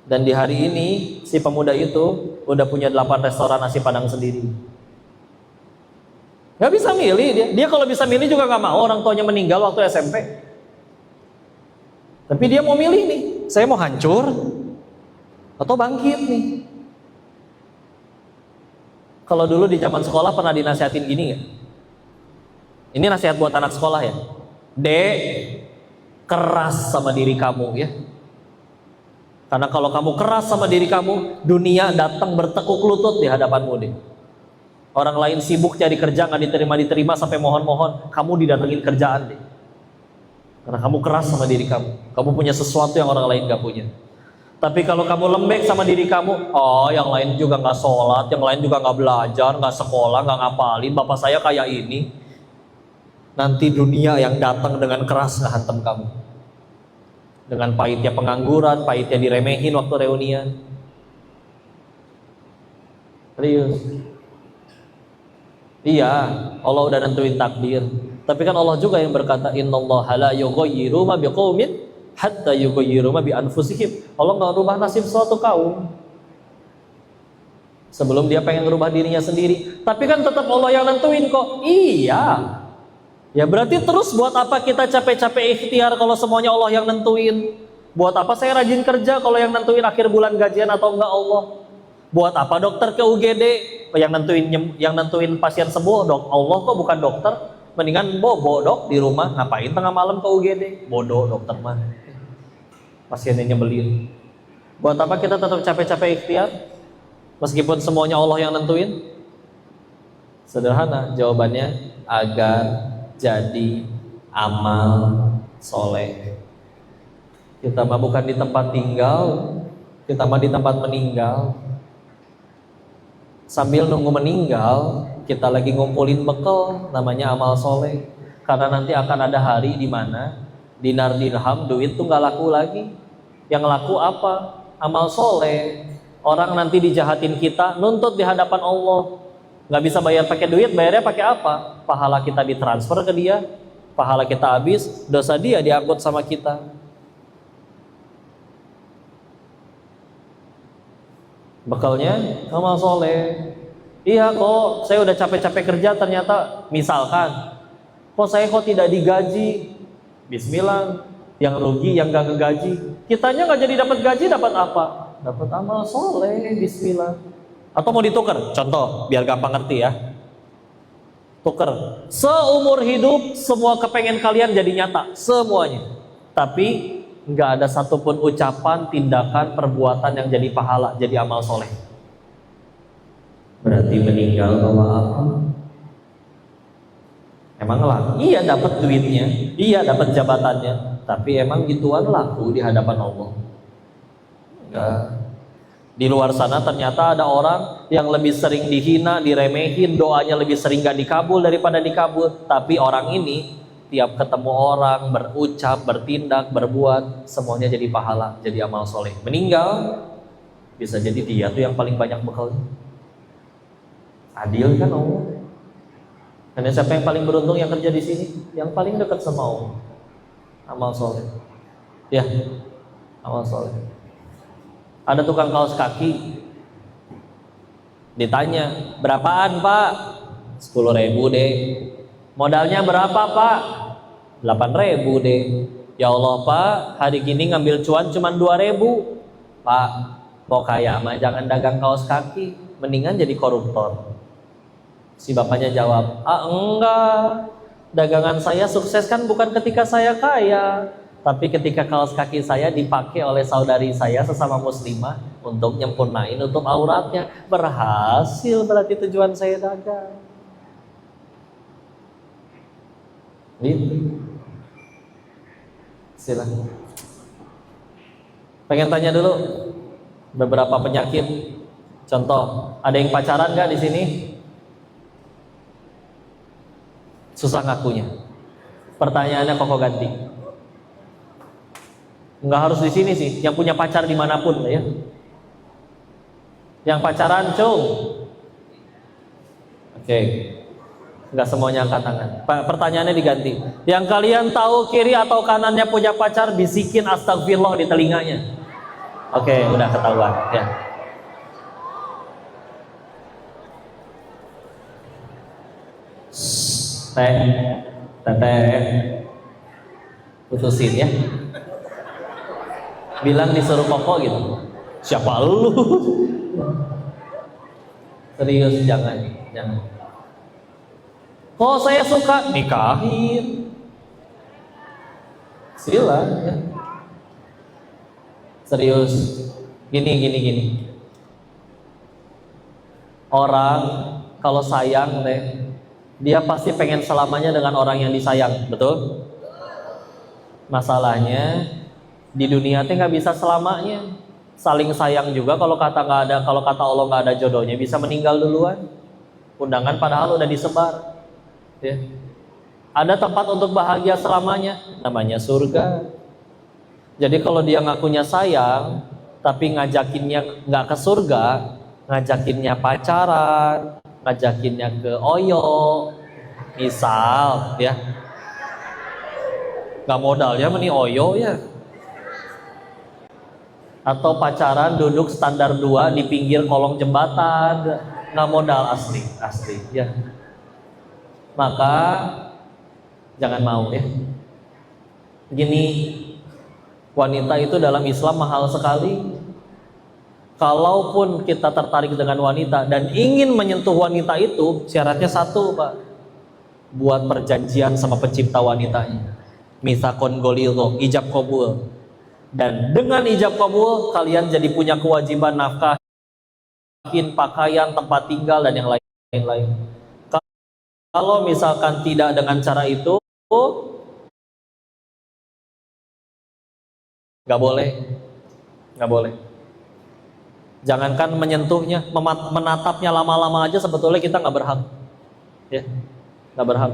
Dan di hari ini si pemuda itu udah punya 8 restoran nasi Padang sendiri. Gak bisa milih dia. Dia kalau bisa milih juga gak mau orang tuanya meninggal waktu SMP. Tapi dia mau milih nih, saya mau hancur atau bangkit nih. Kalau dulu di zaman sekolah pernah dinasihatin gini gak? Ini nasihat buat anak sekolah ya. Dek, keras sama diri kamu ya. Karena kalau kamu keras sama diri kamu, dunia datang bertekuk lutut di hadapanmu deh. Orang lain sibuk cari kerja nggak diterima sampai mohon-mohon, kamu didatengin kerjaan deh. Karena kamu keras sama diri kamu. Kamu punya sesuatu yang orang lain nggak punya. Tapi kalau kamu lembek sama diri kamu, yang lain juga nggak sholat, yang lain juga nggak belajar, nggak sekolah, nggak ngapalin, bapak saya kayak ini. Nanti dunia yang datang dengan keras ngehantam kamu. Dengan pahitnya pengangguran, pahitnya diremehin waktu reunian. Serius. Iya, Allah udah nentuin takdir. Tapi kan Allah juga yang berkata, innallaha la yughayyiru ma biqaumin hatta yughayyiru ma bi anfusihim. Allah nggak rubah nasib suatu kaum sebelum dia pengen ngerubah dirinya sendiri. Tapi kan tetap Allah yang nentuin kok. Iya. Ya berarti terus buat apa kita capek-capek ikhtiar kalau semuanya Allah yang nentuin? Buat apa saya rajin kerja kalau yang nentuin akhir bulan gajian atau enggak Allah? Buat apa dokter ke UGD yang nentuin pasien sembuh dok Allah kok bukan dokter? Mendingan bobo dok di rumah, ngapain tengah malam ke UGD? Bodoh dokter mah. Pasiennya nyebelin. Buat apa kita tetap capek-capek ikhtiar meskipun semuanya Allah yang nentuin? Sederhana jawabannya, agar jadi amal soleh. Kita mah bukan di tempat tinggal, kita mah di tempat meninggal. Sambil nunggu meninggal, kita lagi ngumpulin bekal, namanya amal soleh. Karena nanti akan ada hari di mana dinar dirham duit tuh nggak laku lagi. Yang laku apa? Amal soleh. Orang nanti dijahatin kita, nuntut di hadapan Allah. Nggak bisa bayar pakai duit, bayarnya pakai apa? Pahala kita ditransfer ke dia, pahala kita habis, dosa dia diangkut sama kita. Bekalnya amal soleh. Iya kok, saya udah capek-capek kerja ternyata, misalkan, kok saya tidak digaji? Bismillah, yang rugi, yang gak ngegaji. Kitanya nggak jadi dapat gaji, dapat apa? Dapat amal soleh, Bismillah. Atau mau ditukar? Contoh, biar gampang ngerti ya. Tuker. Seumur hidup, semua kepengen kalian jadi nyata. Semuanya. Tapi, nggak ada satupun ucapan, tindakan, perbuatan yang jadi pahala, jadi amal soleh. Berarti meninggal bawa apa? Emang laku? Iya dapat duitnya, iya dapat jabatannya. Tapi emang gituan laku di hadapan Allah? Enggak. Di luar sana ternyata ada orang yang lebih sering dihina, diremehin, doanya lebih sering gak dikabul daripada dikabul. Tapi orang ini tiap ketemu orang, berucap, bertindak, berbuat, semuanya jadi pahala, jadi amal soleh. Meninggal, bisa jadi dia tuh yang paling banyak bekalnya. Adil kan Allah? Karena siapa yang paling beruntung yang kerja di sini? Yang paling dekat sama Allah. Amal soleh. Ya, amal soleh. Ada tukang kaos kaki, ditanya, berapaan Pak? 10.000 deh. Modalnya berapa Pak? 8.000 deh. Ya Allah Pak, hari gini ngambil cuan cuma 2.000. Pak, mau kaya mah jangan dagang kaos kaki, mendingan jadi koruptor. Si bapaknya jawab, enggak, dagangan saya sukses kan bukan ketika saya kaya, tapi ketika kaos kaki saya dipakai oleh saudari saya sesama muslimah untuk nyempurnain untuk auratnya. Berhasil berarti tujuan saya dagang. Gitu. Silakan. Pengen tanya dulu beberapa penyakit. Contoh, ada yang pacaran nggak di sini? Susah ngakunya. Pertanyaannya kok ganti. Nggak harus di sini sih, yang punya pacar dimanapun ya. Yang pacaran, cung. Oke. Nggak semuanya angkat tangan. Pertanyaannya diganti. Yang kalian tahu kiri atau kanannya punya pacar, bisikin astagfirullah di telinganya. Oke, udah ketahuan ya. Teteh, putusin ya. Bilang disuruh koko gitu. Siapa lu? Serius, jangan. Kok saya suka, nikahin. Sila ya. Serius. Gini. Orang kalau sayang teh, dia pasti pengen selamanya dengan orang yang disayang, betul? Masalahnya di dunia teh nggak bisa selamanya. Saling sayang juga kalau kata Allah nggak ada jodohnya bisa meninggal duluan. Undangan padahal udah disebar. Ya. Ada tempat untuk bahagia selamanya, namanya surga. Jadi kalau dia ngakunya sayang, tapi ngajakinnya nggak ke surga, ngajakinnya pacaran, ngajakinnya ke oyo, misal ya, nggak modalnya meni oyo ya. Atau pacaran duduk standar 2 di pinggir kolong jembatan, nggak modal asli ya. Maka jangan mau ya. Gini, wanita itu dalam Islam mahal sekali. Kalaupun kita tertarik dengan wanita dan ingin menyentuh wanita itu, syaratnya satu Pak, buat perjanjian sama pencipta wanitanya. Mitsaqon ghalidho, ijab qabul. Dan dengan ijab kabul kalian jadi punya kewajiban nafkahin, pakaian, tempat tinggal dan yang lain-lain. Kalau misalkan tidak dengan cara itu, nggak boleh. Jangankan menyentuhnya, menatapnya lama-lama aja sebetulnya kita nggak berhak, ya, nggak berhak.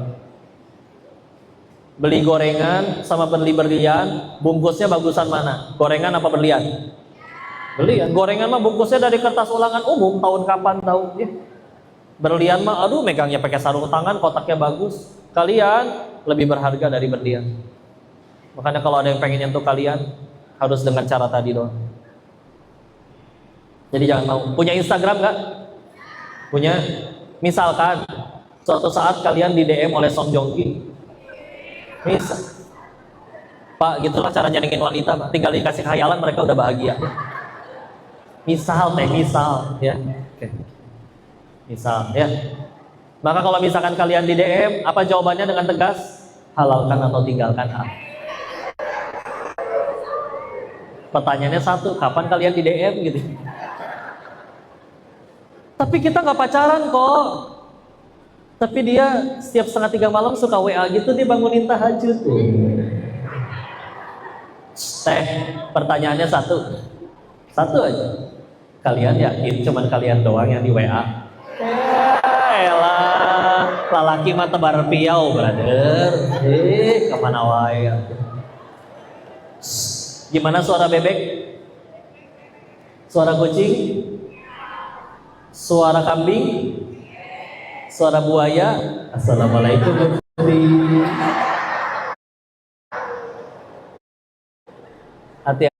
Beli gorengan sama beli berlian, bungkusnya bagusan mana? Gorengan apa berlian? Berlian. Gorengan mah bungkusnya dari kertas ulangan umum, tahun kapan tahu? Ya. Berlian mah, aduh megangnya pakai sarung tangan, kotaknya bagus. Kalian lebih berharga dari berlian. Makanya kalau ada yang pengen nyentuh kalian, harus dengan cara tadi doang. Jadi jangan mau. Punya Instagram nggak? Punya. Misalkan suatu saat kalian di DM oleh Song Joong Ki. Misal, Pak, gitulah cara nyenengin wanita, Pak. Tinggal dikasih khayalan mereka udah bahagia. Misal, ya. Oke. Misal, ya. Maka kalau misalkan kalian di DM, apa jawabannya dengan tegas? Halalkan atau tinggalkan hal. Pertanyaannya satu, kapan kalian di DM gitu? Tapi kita nggak pacaran kok. Tapi dia setiap 2:30 malam suka WA gitu, dia bangunin tahajud. Pertanyaannya satu aja. Kalian yakin cuman kalian doang yang di WA? Elah, lalaki mah tebar piau, brother. Kemana wae? Gimana suara bebek? Suara kucing? Suara kambing? Suara buaya? Assalamualaikum. Hati-hati,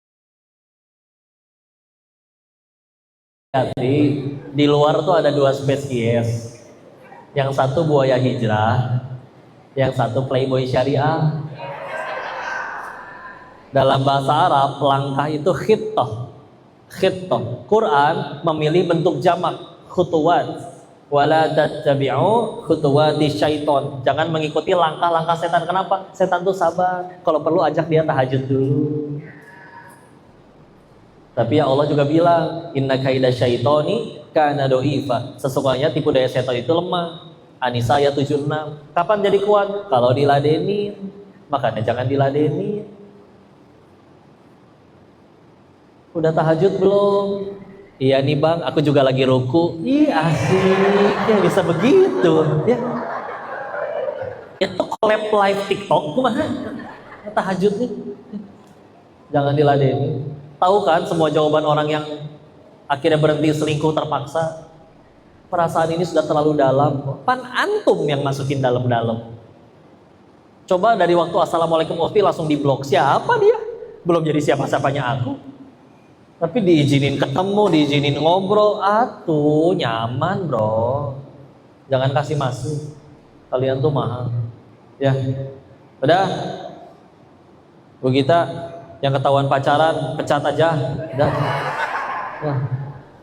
di luar tuh ada dua spesies. Yang satu buaya hijrah, yang satu playboy syariah. Dalam bahasa Arab, langkah itu khittah. Khittah. Quran memilih bentuk jamak, khutuwat. Wala tattabi'u khutuwati syaiton. Jangan mengikuti langkah-langkah setan. Kenapa? Setan tuh sabar. Kalau perlu ajak dia tahajud dulu. Tapi ya Allah juga bilang, inna kaida syaitoni kana do'ifa. Sesungguhnya tipu daya setan itu lemah. An-Nisa ayat 76. Kapan jadi kuat? Kalau diladenin. Makanya jangan diladenin. Udah tahajud belum? Iya nih bang, aku juga lagi ruku. Ih asik, ya bisa begitu ya. Itu collab live TikTok kumaha? Tahajud nih. Jangan diladenin. Tahu kan semua jawaban orang yang akhirnya berhenti selingkuh terpaksa? Perasaan ini sudah terlalu dalam. Pan antum yang masukin dalam-dalam. Coba dari waktu assalamualaikum Ufti langsung diblok. Siapa dia? Belum jadi siapa-siapanya aku. Tapi diizinin ketemu, diizinin ngobrol. Atuh nyaman bro. Jangan kasih masuk. Kalian tuh mahal. Ya. Udah. Bu Gita, yang ketahuan pacaran pecat aja. Udah. Nah.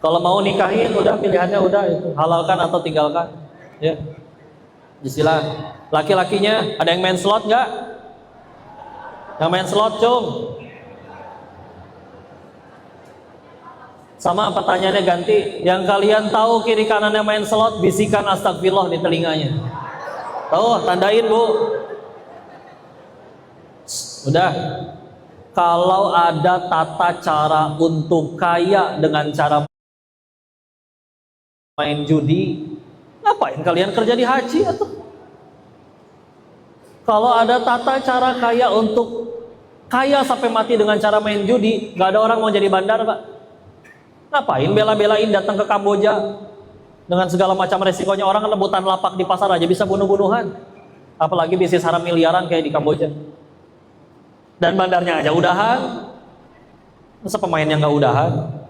Kalau mau nikahin udah pilihannya udah itu. Halalkan atau tinggalkan. Ya. Bismillah. Laki-lakinya ada yang main slot nggak? Yang main slot cung. Sama pertanyaannya ganti. Yang kalian tahu kiri kanannya main slot, bisikan astagfirullah di telinganya. Tahu? Tandain bu. Udah. Kalau ada tata cara untuk kaya dengan cara main judi, ngapain kalian kerja di haji atau? Kalau ada tata cara kaya untuk kaya sampai mati dengan cara main judi, nggak ada orang mau jadi bandar pak. Ngapain bela-belain datang ke Kamboja dengan segala macam resikonya? Orang rebutan lapak di pasar aja bisa bunuh-bunuhan, apalagi bisnis haram miliaran kayak di Kamboja. Dan bandarnya aja udahan, masa pemainnya nggak udahan?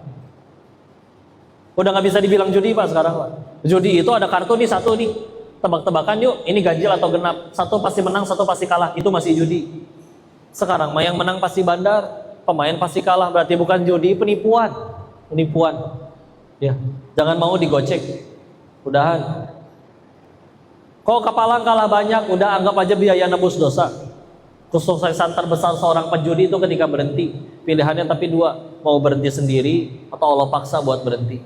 Udah nggak bisa dibilang judi pak sekarang pak. Judi itu ada kartu nih satu nih, tebak-tebakan yuk, ini ganjil atau genap, satu pasti menang, satu pasti kalah, itu masih judi. Sekarang mah yang menang pasti bandar, pemain pasti kalah, berarti bukan judi, penipuan. Ya, jangan mau digocek, udahan. Kok kepalang kalah banyak, udah anggap aja biaya nebus dosa. Kesuksesan terbesar seorang penjudi itu ketika berhenti. Pilihannya tapi dua, mau berhenti sendiri atau Allah paksa buat berhenti.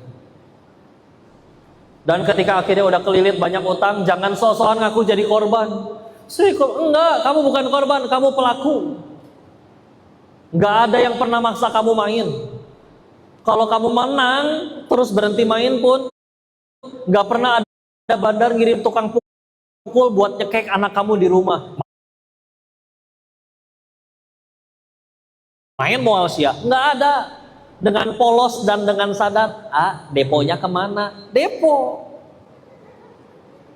Dan ketika akhirnya udah kelilit banyak utang, jangan sok-sokan ngaku jadi korban. Enggak, kamu bukan korban, kamu pelaku. Enggak ada yang pernah maksa kamu main. Kalau kamu menang, terus berhenti main pun, enggak pernah ada bandar ngirim tukang pukul buat nyekek anak kamu di rumah. Main mual sia, enggak ada. Dengan polos dan dengan sadar, deponya kemana? Depo.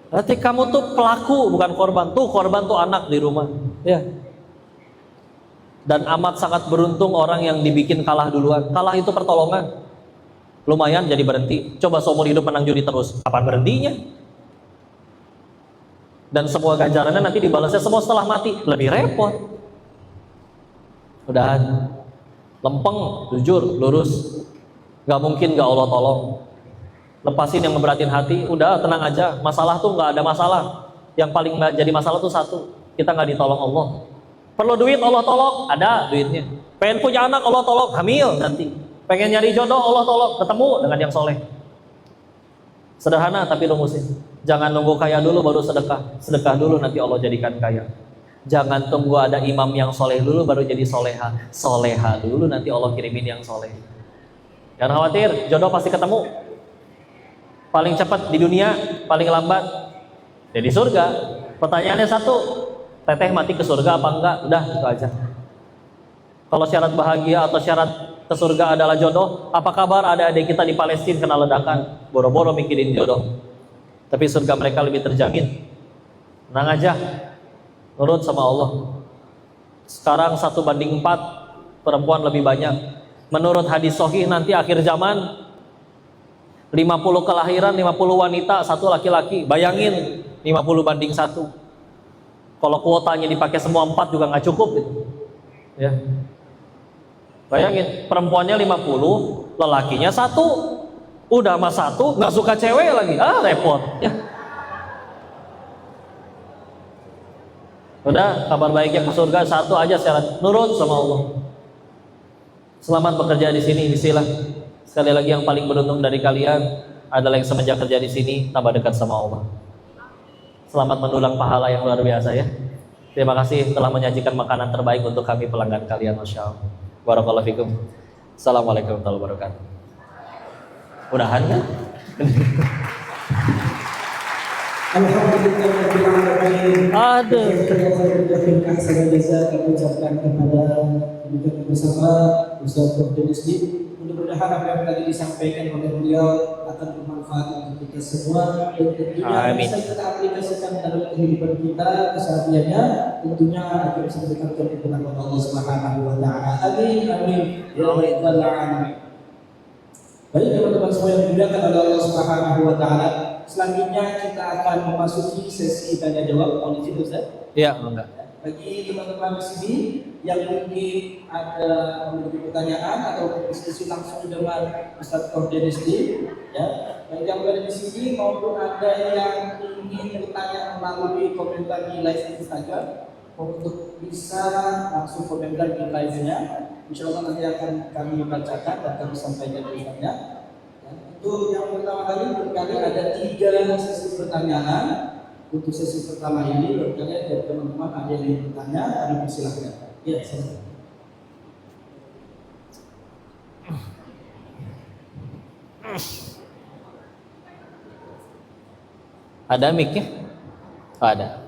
Berarti kamu tuh pelaku bukan korban. Tuh korban tuh anak di rumah. Ya. Dan amat sangat beruntung orang yang dibikin kalah duluan. Kalah itu pertolongan. Lumayan jadi berhenti. Coba seumur hidup menang judi terus. Kapan berhentinya? Dan semua ganjarannya nanti dibalasnya semua setelah mati. Lebih repot. Udahan. Lempeng, jujur, lurus. Gak mungkin gak Allah tolong. Lepasin yang ngeberatin hati. Udah tenang aja. Masalah tuh gak ada masalah. Yang paling jadi masalah tuh satu. Kita gak ditolong Allah. Perlu duit Allah tolong, ada duitnya. Pengen punya anak Allah tolong, hamil nanti. Pengen nyari jodoh Allah tolong, ketemu dengan yang soleh. Sederhana tapi rumusin. Jangan nunggu kaya dulu baru sedekah. Sedekah dulu nanti Allah jadikan kaya. Jangan tunggu ada imam yang soleh dulu baru jadi soleha. Soleha dulu nanti Allah kirimin yang soleh. Jangan khawatir, jodoh pasti ketemu. Paling cepat di dunia, paling lambat di surga. Pertanyaannya satu, teteh mati ke surga apa enggak? Udah, itu aja. Kalau syarat bahagia atau syarat ke surga adalah jodoh, apa kabar ada adik kita di Palestina kena ledakan, boro-boro mikirin jodoh. Tapi surga mereka lebih terjamin. Tenang aja, nurut sama Allah. Sekarang 1:4, perempuan lebih banyak. Menurut hadis sahih nanti akhir zaman 50 kelahiran, 50 wanita, 1 laki-laki. Bayangin 50:1. Kalau kuotanya dipakai semua 4 juga nggak cukup gitu. Ya. Bayangin, perempuannya 50, lelakinya 1. Udah sama 1, nggak suka cewek lagi. Repot. Ya. Udah, kabar baiknya ke surga 1 aja syarat, nurut sama Allah. Selamat bekerja di sini, bismillah. Sekali lagi yang paling beruntung dari kalian adalah yang semenjak kerja di sini tambah dekat sama Allah. Selamat mendulang pahala yang luar biasa ya. Terima kasih telah menyajikan makanan terbaik untuk kami pelanggan kalian, masya Allah. Barakallahu fikum. Assalamualaikum warahmatullahi wabarakatuh. Udahan kan? Alhamdulillah. Saya ucapkan kepada pembicara bersama Ustaz Dr. Rizky. Mudah-mudahan apa yang tadi disampaikan oleh beliau akan bermanfaat untuk kita semua dan tentunya bisa kita aplikasikan dalam kehidupan kita kesehariannya, tentunya akan bisa mendekatkan kepada Allah Subhanahu wa taala. Amin amin ya rabbal alamin. Baik teman-teman semua yang dimuliakan oleh Allah Subhanahu wa taala, selanjutnya kita akan memasuki sesi tanya jawab. Mohon izin Ustaz. Iya, enggak. Bagi teman-teman di sini yang mungkin ada memiliki pertanyaan atau diskusi langsung dengan Ustaz Kordenesti, ya, baik yang berada di sini maupun ada yang ingin bertanya melalui komentar di live Instagram, untuk bisa langsung komentar di live-nya, insya Allah nanti akan kami bacakan dan kami sampaikan jawabannya. Untuk yang pertama kali ada 3 sesi pertanyaan. Untuk sesi pertama ini bertanya dari teman-teman ada yang ingin bertanya, kami persilahkan. Ya, silakan. Ada mic-nya? Ada.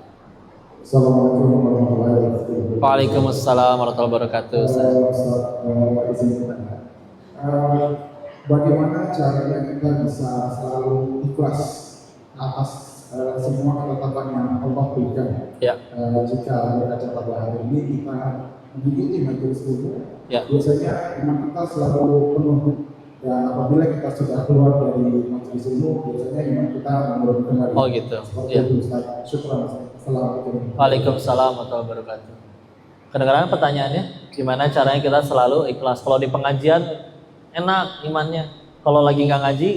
Assalamualaikum warahmatullahi wabarakatuh. Waalaikumsalam warahmatullahi wabarakatuh. Bagaimana caranya kita bisa selalu ikhlas atas semua ketetapan yang Allah berikan? Ya. Jika berkaca pada hari ini kita mengikuti majelis ilmu, Ya. biasanya iman kita selalu penuh. Dan apabila kita sudah keluar dari majelis ilmu, biasanya iman kita menurun kembali. Oh gitu. Seperti Ya. itu, Ustaz. Syukran. Assalamualaikum. Waalaikumsalam warahmatullahi wabarakatuh. Kedengaran pertanyaannya? Gimana caranya kita selalu ikhlas? Kalau di pengajian enak imannya, kalau lagi nggak ngaji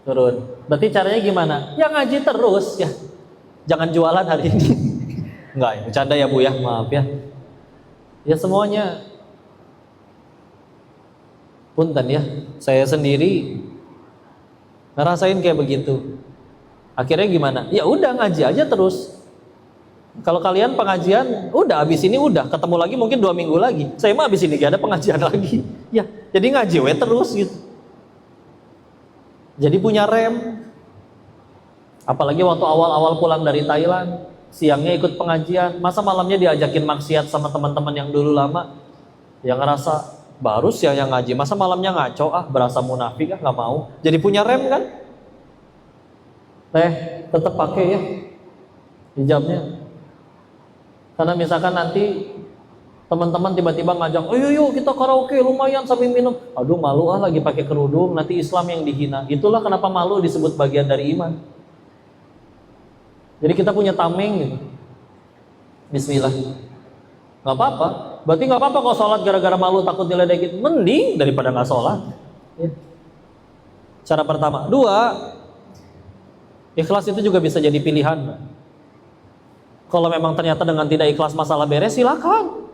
turun. Berarti caranya gimana? Ya ngaji terus ya. Jangan jualan hari ini. Enggak ya, bercanda ya Bu ya, maaf ya. Ya semuanya. Punten ya, saya sendiri ngerasain kayak begitu. Akhirnya gimana? Ya udah ngaji aja terus. Kalau kalian pengajian, udah abis ini udah ketemu lagi mungkin 2 minggu lagi. Saya mah abis ini gak ada pengajian lagi. Ya, jadi ngaji we terus gitu. Jadi punya rem. Apalagi waktu awal-awal pulang dari Thailand, siangnya ikut pengajian, masa malamnya diajakin maksiat sama teman-teman yang dulu lama, yang ngerasa baru siang yang ngaji, masa malamnya ngaco berasa munafik nggak mau. Jadi punya rem kan? Tetap pakai ya hijabnya. Karena misalkan nanti teman-teman tiba-tiba ngajak, yuk kita karaoke lumayan sambil minum. Aduh malu lagi pakai kerudung, nanti Islam yang dihina. Itulah kenapa malu disebut bagian dari iman. Jadi kita punya tameng gitu. Bismillah. Nggak apa-apa. Berarti nggak apa-apa kalau sholat gara-gara malu takut diledekin. Mending daripada nggak sholat. Ya. Cara pertama. 2, ikhlas itu juga bisa jadi pilihan. Kalau memang ternyata dengan tidak ikhlas masalah beres, silakan.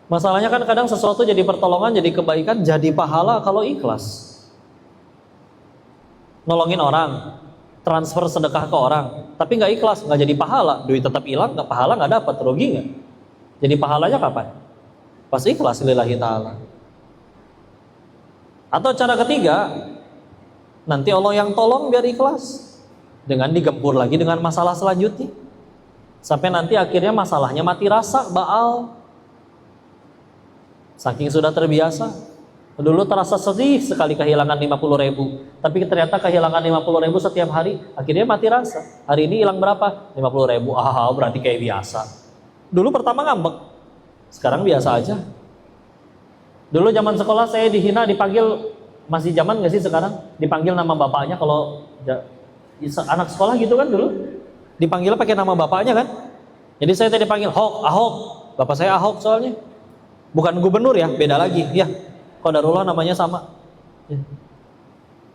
Masalahnya kan kadang sesuatu jadi pertolongan, jadi kebaikan, jadi pahala kalau ikhlas. Nolongin orang, transfer sedekah ke orang, tapi nggak ikhlas, nggak jadi pahala, duit tetap hilang, nggak pahala nggak dapat, rugi nggak? Jadi pahalanya kapan? Pas ikhlas lillahi ta'ala. Atau cara ketiga, nanti Allah yang tolong biar ikhlas, dengan digempur lagi dengan masalah selanjutnya, sampai nanti akhirnya masalahnya mati rasa, baal. Saking sudah terbiasa. Dulu terasa sedih sekali kehilangan 50.000, tapi ternyata kehilangan 50.000 setiap hari, akhirnya mati rasa. Hari ini hilang berapa? 50.000. Berarti kayak biasa. Dulu pertama ngambek, sekarang biasa aja. Dulu zaman sekolah saya dihina, dipanggil, masih zaman gak sih sekarang? Dipanggil nama bapaknya kalau anak sekolah gitu kan dulu. Dipanggil pakai nama bapaknya kan? Jadi saya tadi dipanggil Ahok. Bapak saya Ahok soalnya. Bukan gubernur ya, beda lagi. Ya, qadarullah namanya sama. Ya.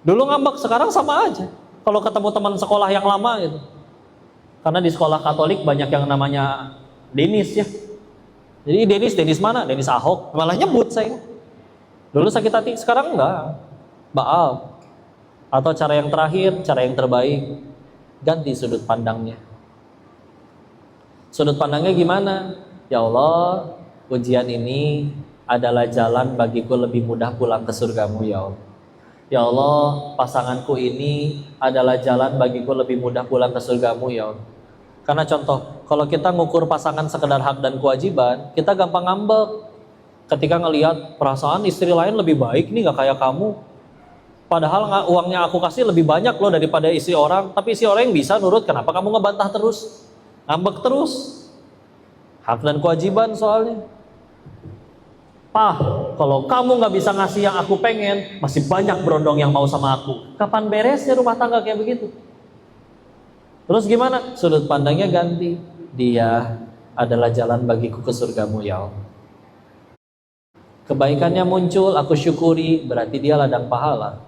Dulu ngambek, sekarang sama aja. Kalau ketemu teman sekolah yang lama gitu. Karena di sekolah Katolik banyak yang namanya Denis ya. Jadi Denis mana? Denis Ahok. Malah nyebut saya. Dulu sakit hati, sekarang enggak. Baal. Atau cara yang terakhir, cara yang terbaik, ganti sudut pandangnya. Sudut pandangnya gimana? Ya Allah, ujian ini adalah jalan bagiku lebih mudah pulang ke surgamu ya Allah. Ya Allah, pasanganku ini adalah jalan bagiku lebih mudah pulang ke surgamu ya Allah. Karena contoh, kalau kita ngukur pasangan sekedar hak dan kewajiban, kita gampang ngambek. Ketika ngelihat perasaan istri lain lebih baik nih, gak kayak kamu. Padahal uangnya aku kasih lebih banyak loh daripada istri orang, tapi istri orang yang bisa nurut, kenapa kamu ngebantah terus? Ngambek terus. Hak dan kewajiban soalnya. Kalau kamu gak bisa ngasih yang aku pengen, masih banyak berondong yang mau sama aku. Kapan beresnya rumah tangga kayak begitu? Terus gimana? Sudut pandangnya ganti. Dia adalah jalan bagiku ke surgamu ya Allah. Kebaikannya muncul, aku syukuri, berarti dia ladang pahala.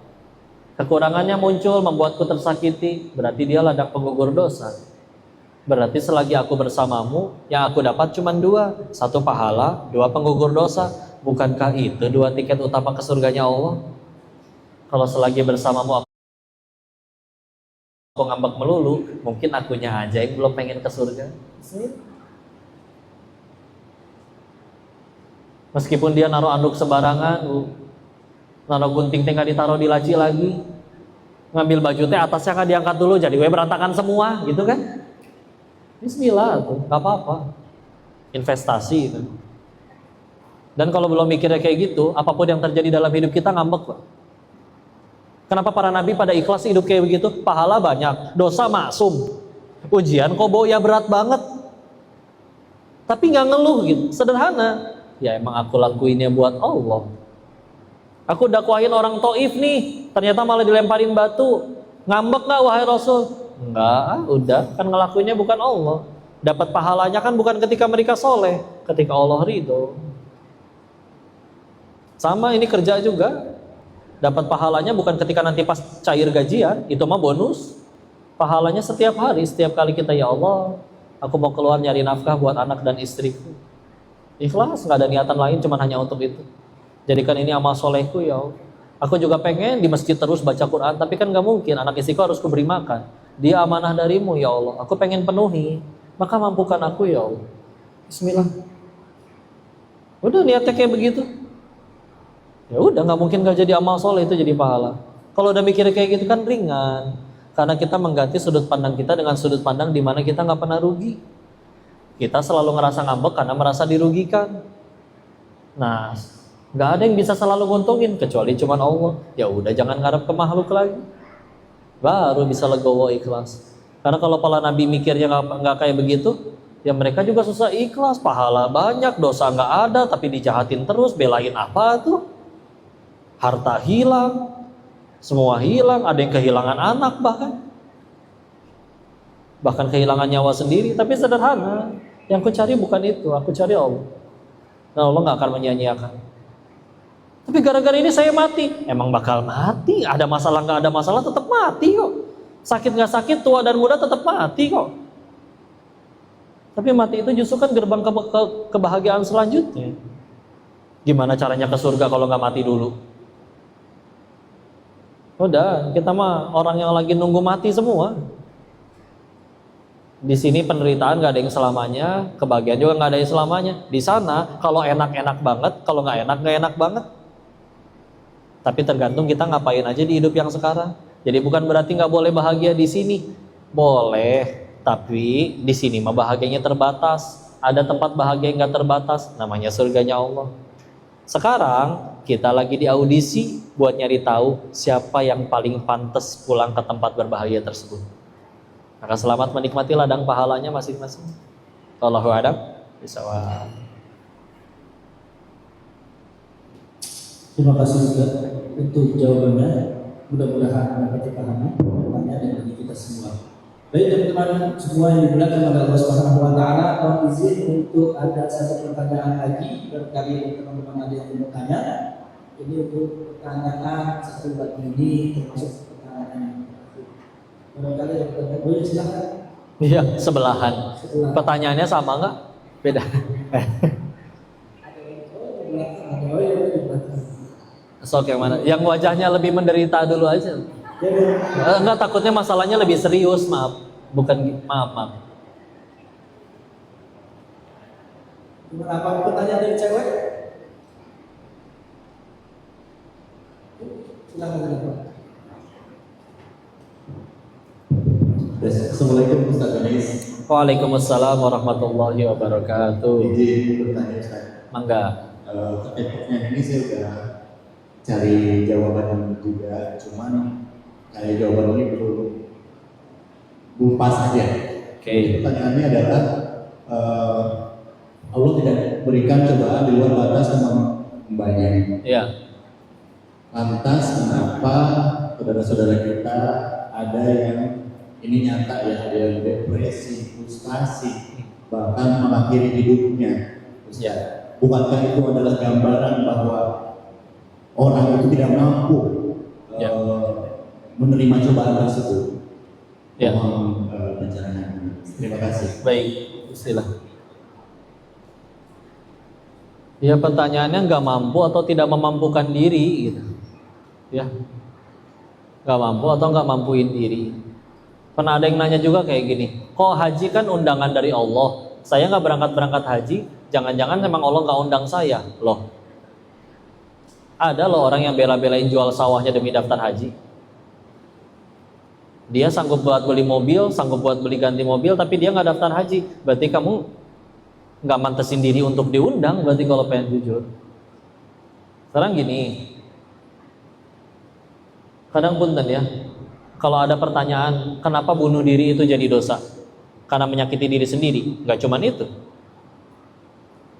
Kekurangannya muncul, membuatku tersakiti, berarti dia ladang penggugur dosa. Berarti selagi aku bersamamu, yang aku dapat cuma 2. 1 pahala, 2 penggugur dosa. Bukankah itu 2 tiket utama ke surganya Allah? Kalau selagi bersamamu aku ngambek melulu, mungkin akunya aja yang belum pengen ke surga. Meskipun dia naruh anduk sembarangan, naruh gunting teh nggak ditaruh di laci lagi, ngambil baju teh atasnya nggak diangkat dulu, jadi gue berantakan semua, gitu kan? Bismillah tuh, nggak apa-apa. Investasi itu. Dan kalau belum mikirnya kayak gitu, apapun yang terjadi dalam hidup kita ngambek, Pak. Kenapa para nabi pada ikhlas hidup kayak begitu? Pahala banyak, dosa maksum. Ujian kok ya berat banget. Tapi nggak ngeluh gitu, sederhana. Ya emang aku lakuinnya buat Allah. Aku dakwahin orang Taif nih, ternyata malah dilemparin batu. Ngambek nggak wahai Rasul? Enggak, udah kan ngelakuinnya bukan Allah. Dapat pahalanya kan bukan ketika mereka soleh, ketika Allah ridho. Sama ini kerja juga. Dapat pahalanya bukan ketika nanti pas cair gajian, itu mah bonus. Pahalanya setiap hari, setiap kali kita, ya Allah, aku mau keluar nyari nafkah buat anak dan istriku. Ikhlas, nggak ada niatan lain, cuma hanya untuk itu. Jadikan ini amal solehku ya Allah. Aku juga pengen di masjid terus baca Quran, tapi kan nggak mungkin, anak istriku harus kuberi makan. Dia amanah darimu ya Allah, aku pengen penuhi, maka mampukan aku ya Allah. Bismillah. Udah niatnya kayak begitu. Ya udah, nggak mungkin nggak jadi amal soleh, itu jadi pahala. Kalau udah mikir kayak gitu kan ringan, karena kita mengganti sudut pandang kita dengan sudut pandang di mana kita nggak pernah rugi. Kita selalu ngerasa ngambek karena merasa dirugikan. Nah, nggak ada yang bisa selalu nguntungin kecuali cuman Allah. Ya udah, jangan ngarep ke makhluk lagi, baru bisa legowo ikhlas. Karena kalau para nabi mikirnya nggak kayak begitu, ya mereka juga susah ikhlas. Pahala banyak, dosa nggak ada, tapi dijahatin terus. Belain apa tuh? Harta hilang, semua hilang, ada yang kehilangan anak bahkan kehilangan nyawa sendiri. Tapi sederhana, yang aku cari bukan itu, aku cari Allah. Dan Allah gak akan menyia-nyiakan. Tapi gara-gara ini saya mati, emang bakal mati. Ada masalah gak ada masalah tetap mati kok. Sakit gak sakit, tua dan muda tetap mati kok. Tapi mati itu justru kan gerbang kebahagiaan selanjutnya. Gimana caranya ke surga kalau gak mati dulu? Udah, kita mah orang yang lagi nunggu mati semua. Di sini penderitaan gak ada yang selamanya, kebahagiaan juga gak ada yang selamanya. Di sana kalau enak-enak banget, kalau gak enak banget. Tapi tergantung kita ngapain aja di hidup yang sekarang. Jadi bukan berarti nggak boleh bahagia di sini. Boleh, tapi di sini mah bahagianya terbatas. Ada tempat bahagia yang nggak terbatas, namanya surganya Allah. Sekarang kita lagi di audisi buat nyari tahu siapa yang paling pantas pulang ke tempat berbahagia tersebut. Maka selamat menikmati ladang pahalanya masing-masing. Wallahu a'lam bishawab. Terima kasih Ustaz untuk jawabannya. Mudah-mudahan dapat dipahami pertanyaan dari kita semua. Baik teman-teman semua yang dimuliakan oleh Allah Subhanahu wa taala, mohon izin untuk ada satu pertanyaan lagi barangkali teman-teman ada yang mau bertanya. Ini untuk pertanyaan satu buat ini termasuk pertanyaan barangkali yang bertanya. Oh ya silakan. Iya, sebelahan. Pertanyaannya sama nggak? Beda. Sok yang mana? Yang wajahnya lebih menderita dulu aja. Enggak, takutnya masalahnya lebih serius, maaf. Bukan, maaf. Apa pertanyaan dari cewek? Silakan. Assalamualaikum Ustaz Ganis. Waalaikumsalam warahmatullahi wabarakatuh. Izin bertanya Ustaz. Mangga. Terkait pertanyaan ini saya udah cari jawaban juga, cuman kayak jawaban ini belum pas aja. Oke. Pertanyaannya adalah Allah tidak berikan cobaan di luar batas membanyaknya. Iya. Lantas kenapa saudara-saudara kita ada yang ini nyata ya, ada yang depresi, frustasi, bahkan mengakhiri hidupnya. Ya. Bukankah itu adalah gambaran bahwa orang itu tidak mampu Ya. menerima cobaan tersebut? Ya. Mohon pencerahan. Terima kasih. Baik, istilah. Ya, pertanyaannya nggak mampu atau tidak memampukan diri gitu. Ya. Nggak mampu atau nggak mampuin diri. Pernah ada yang nanya juga kayak gini, kok haji kan undangan dari Allah, saya nggak berangkat haji, jangan-jangan memang Allah nggak undang saya loh. Ada loh orang yang bela-belain jual sawahnya demi daftar haji. Dia sanggup buat beli mobil, sanggup buat beli ganti mobil, tapi dia nggak daftar haji. Berarti kamu nggak mantesin diri untuk diundang, berarti kalau pengen jujur. Sekarang gini, kadang punten ya, kalau ada pertanyaan, kenapa bunuh diri itu jadi dosa? Karena menyakiti diri sendiri, nggak cuman itu.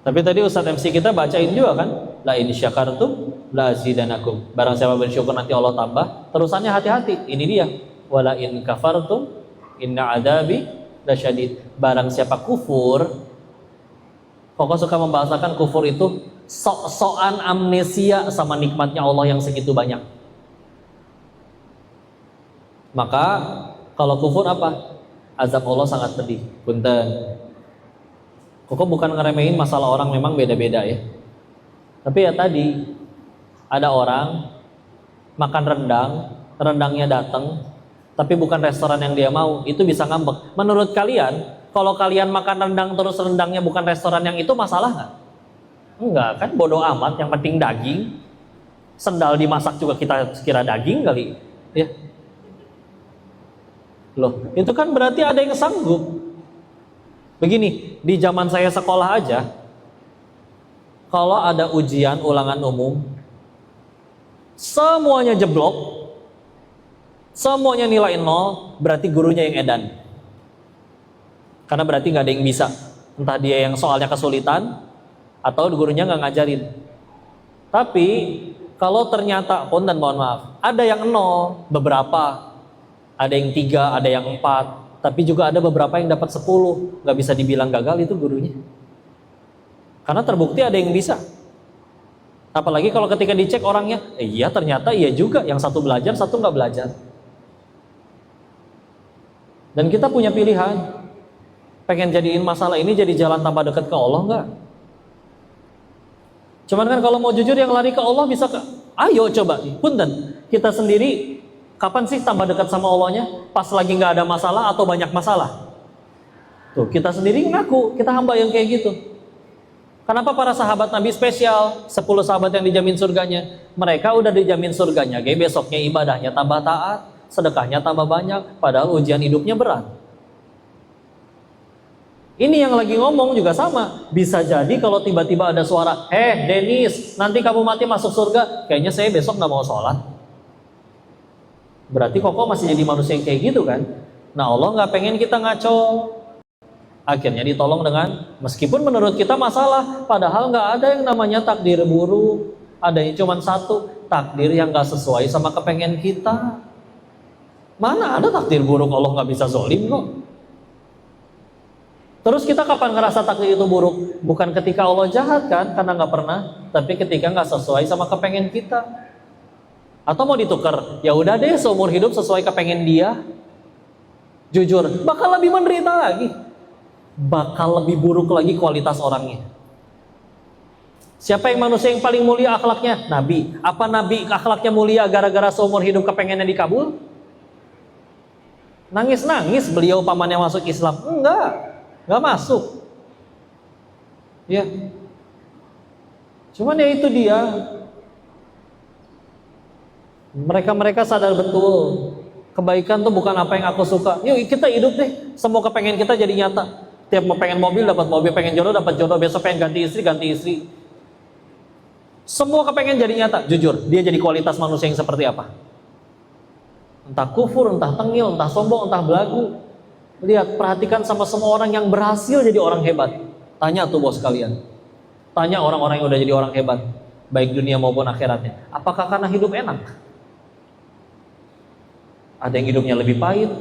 Tapi tadi Ustadz MC kita bacain juga kan, la in syakartum la azidanakum. Barang siapa bersyukur nanti Allah tambah. Terusannya hati-hati, ini dia. Wala in kafartum inna adabi lasyadid. Barang siapa kufur, pokok suka membahasakan kufur itu sok-sokan amnesia sama nikmatnya Allah yang segitu banyak. Maka kalau kufur apa? Azab Allah sangat pedih. Punten. Kok bukan ngeremehin masalah orang, memang beda-beda ya. Tapi ya tadi ada orang makan rendang, rendangnya datang, tapi bukan restoran yang dia mau, itu bisa ngambek. Menurut kalian, kalau kalian makan rendang terus rendangnya bukan restoran yang itu, masalah nggak? Enggak kan, bodoh amat. Yang penting daging. Sendal dimasak juga kita kira daging kali, ya. Loh, itu kan berarti ada yang sanggup. Begini, di zaman saya sekolah aja, kalau ada ujian ulangan umum, semuanya jeblok, semuanya nilai 0, berarti gurunya yang edan. Karena berarti nggak ada yang bisa. Entah dia yang soalnya kesulitan, atau gurunya nggak ngajarin. Tapi, kalau ternyata, punten mohon maaf, ada yang 0, beberapa, ada yang 3, ada yang 4, tapi juga ada beberapa yang dapat 10, nggak bisa dibilang gagal itu gurunya. Karena terbukti ada yang bisa. Apalagi kalau ketika dicek orangnya, iya ternyata iya juga, yang satu belajar, satu nggak belajar. Dan kita punya pilihan, pengen jadiin masalah ini jadi jalan tambah dekat ke Allah nggak? Cuman kan kalau mau jujur yang lari ke Allah bisa ke, ayo coba, punten, kita sendiri kapan sih tambah dekat sama Allahnya? Pas lagi nggak ada masalah atau banyak masalah? Tuh, kita sendiri ngaku, kita hamba yang kayak gitu. Kenapa para sahabat Nabi spesial? 10 sahabat yang dijamin surganya. Mereka udah dijamin surganya, besoknya ibadahnya tambah taat, sedekahnya tambah banyak, padahal ujian hidupnya berat. Ini yang lagi ngomong juga sama. Bisa jadi kalau tiba-tiba ada suara, Dennis, nanti kamu mati masuk surga. Kayaknya saya besok nggak mau sholat. Berarti Koko masih jadi manusia yang kayak gitu kan? Nah, Allah nggak pengen kita ngaco. Akhirnya ditolong dengan, meskipun menurut kita masalah, padahal nggak ada yang namanya takdir buruk. Adanya cuma satu, takdir yang nggak sesuai sama kepengen kita. Mana ada takdir buruk, Allah nggak bisa zolim kok. Terus kita kapan ngerasa takdir itu buruk? Bukan ketika Allah jahat kan, karena nggak pernah, tapi ketika nggak sesuai sama kepengen kita. Atau mau ditukar, ya udah deh seumur hidup sesuai kepengen dia. Jujur, bakal lebih menderita lagi, bakal lebih buruk lagi kualitas orangnya. Siapa yang manusia yang paling mulia akhlaknya? Nabi. Apa Nabi akhlaknya mulia gara-gara seumur hidup kepengennya dikabul? Nangis-nangis beliau pamannya masuk Islam? Enggak masuk. Ya. Cuman ya itu dia. Mereka sadar betul. Kebaikan tuh bukan apa yang aku suka. Yuk kita hidup deh. Semua kepengen kita jadi nyata. Tiap mau pengen mobil dapat mobil, pengen jodoh dapat jodoh, besok pengen ganti istri. Semua kepengen jadi nyata. Jujur, dia jadi kualitas manusia yang seperti apa? Entah kufur, entah tengil, entah sombong, entah belagu. Lihat, perhatikan sama semua orang yang berhasil jadi orang hebat. Tanya tuh bos kalian. Tanya orang-orang yang udah jadi orang hebat, baik dunia maupun akhiratnya. Apakah karena hidup enak? Ada yang hidupnya lebih pahit,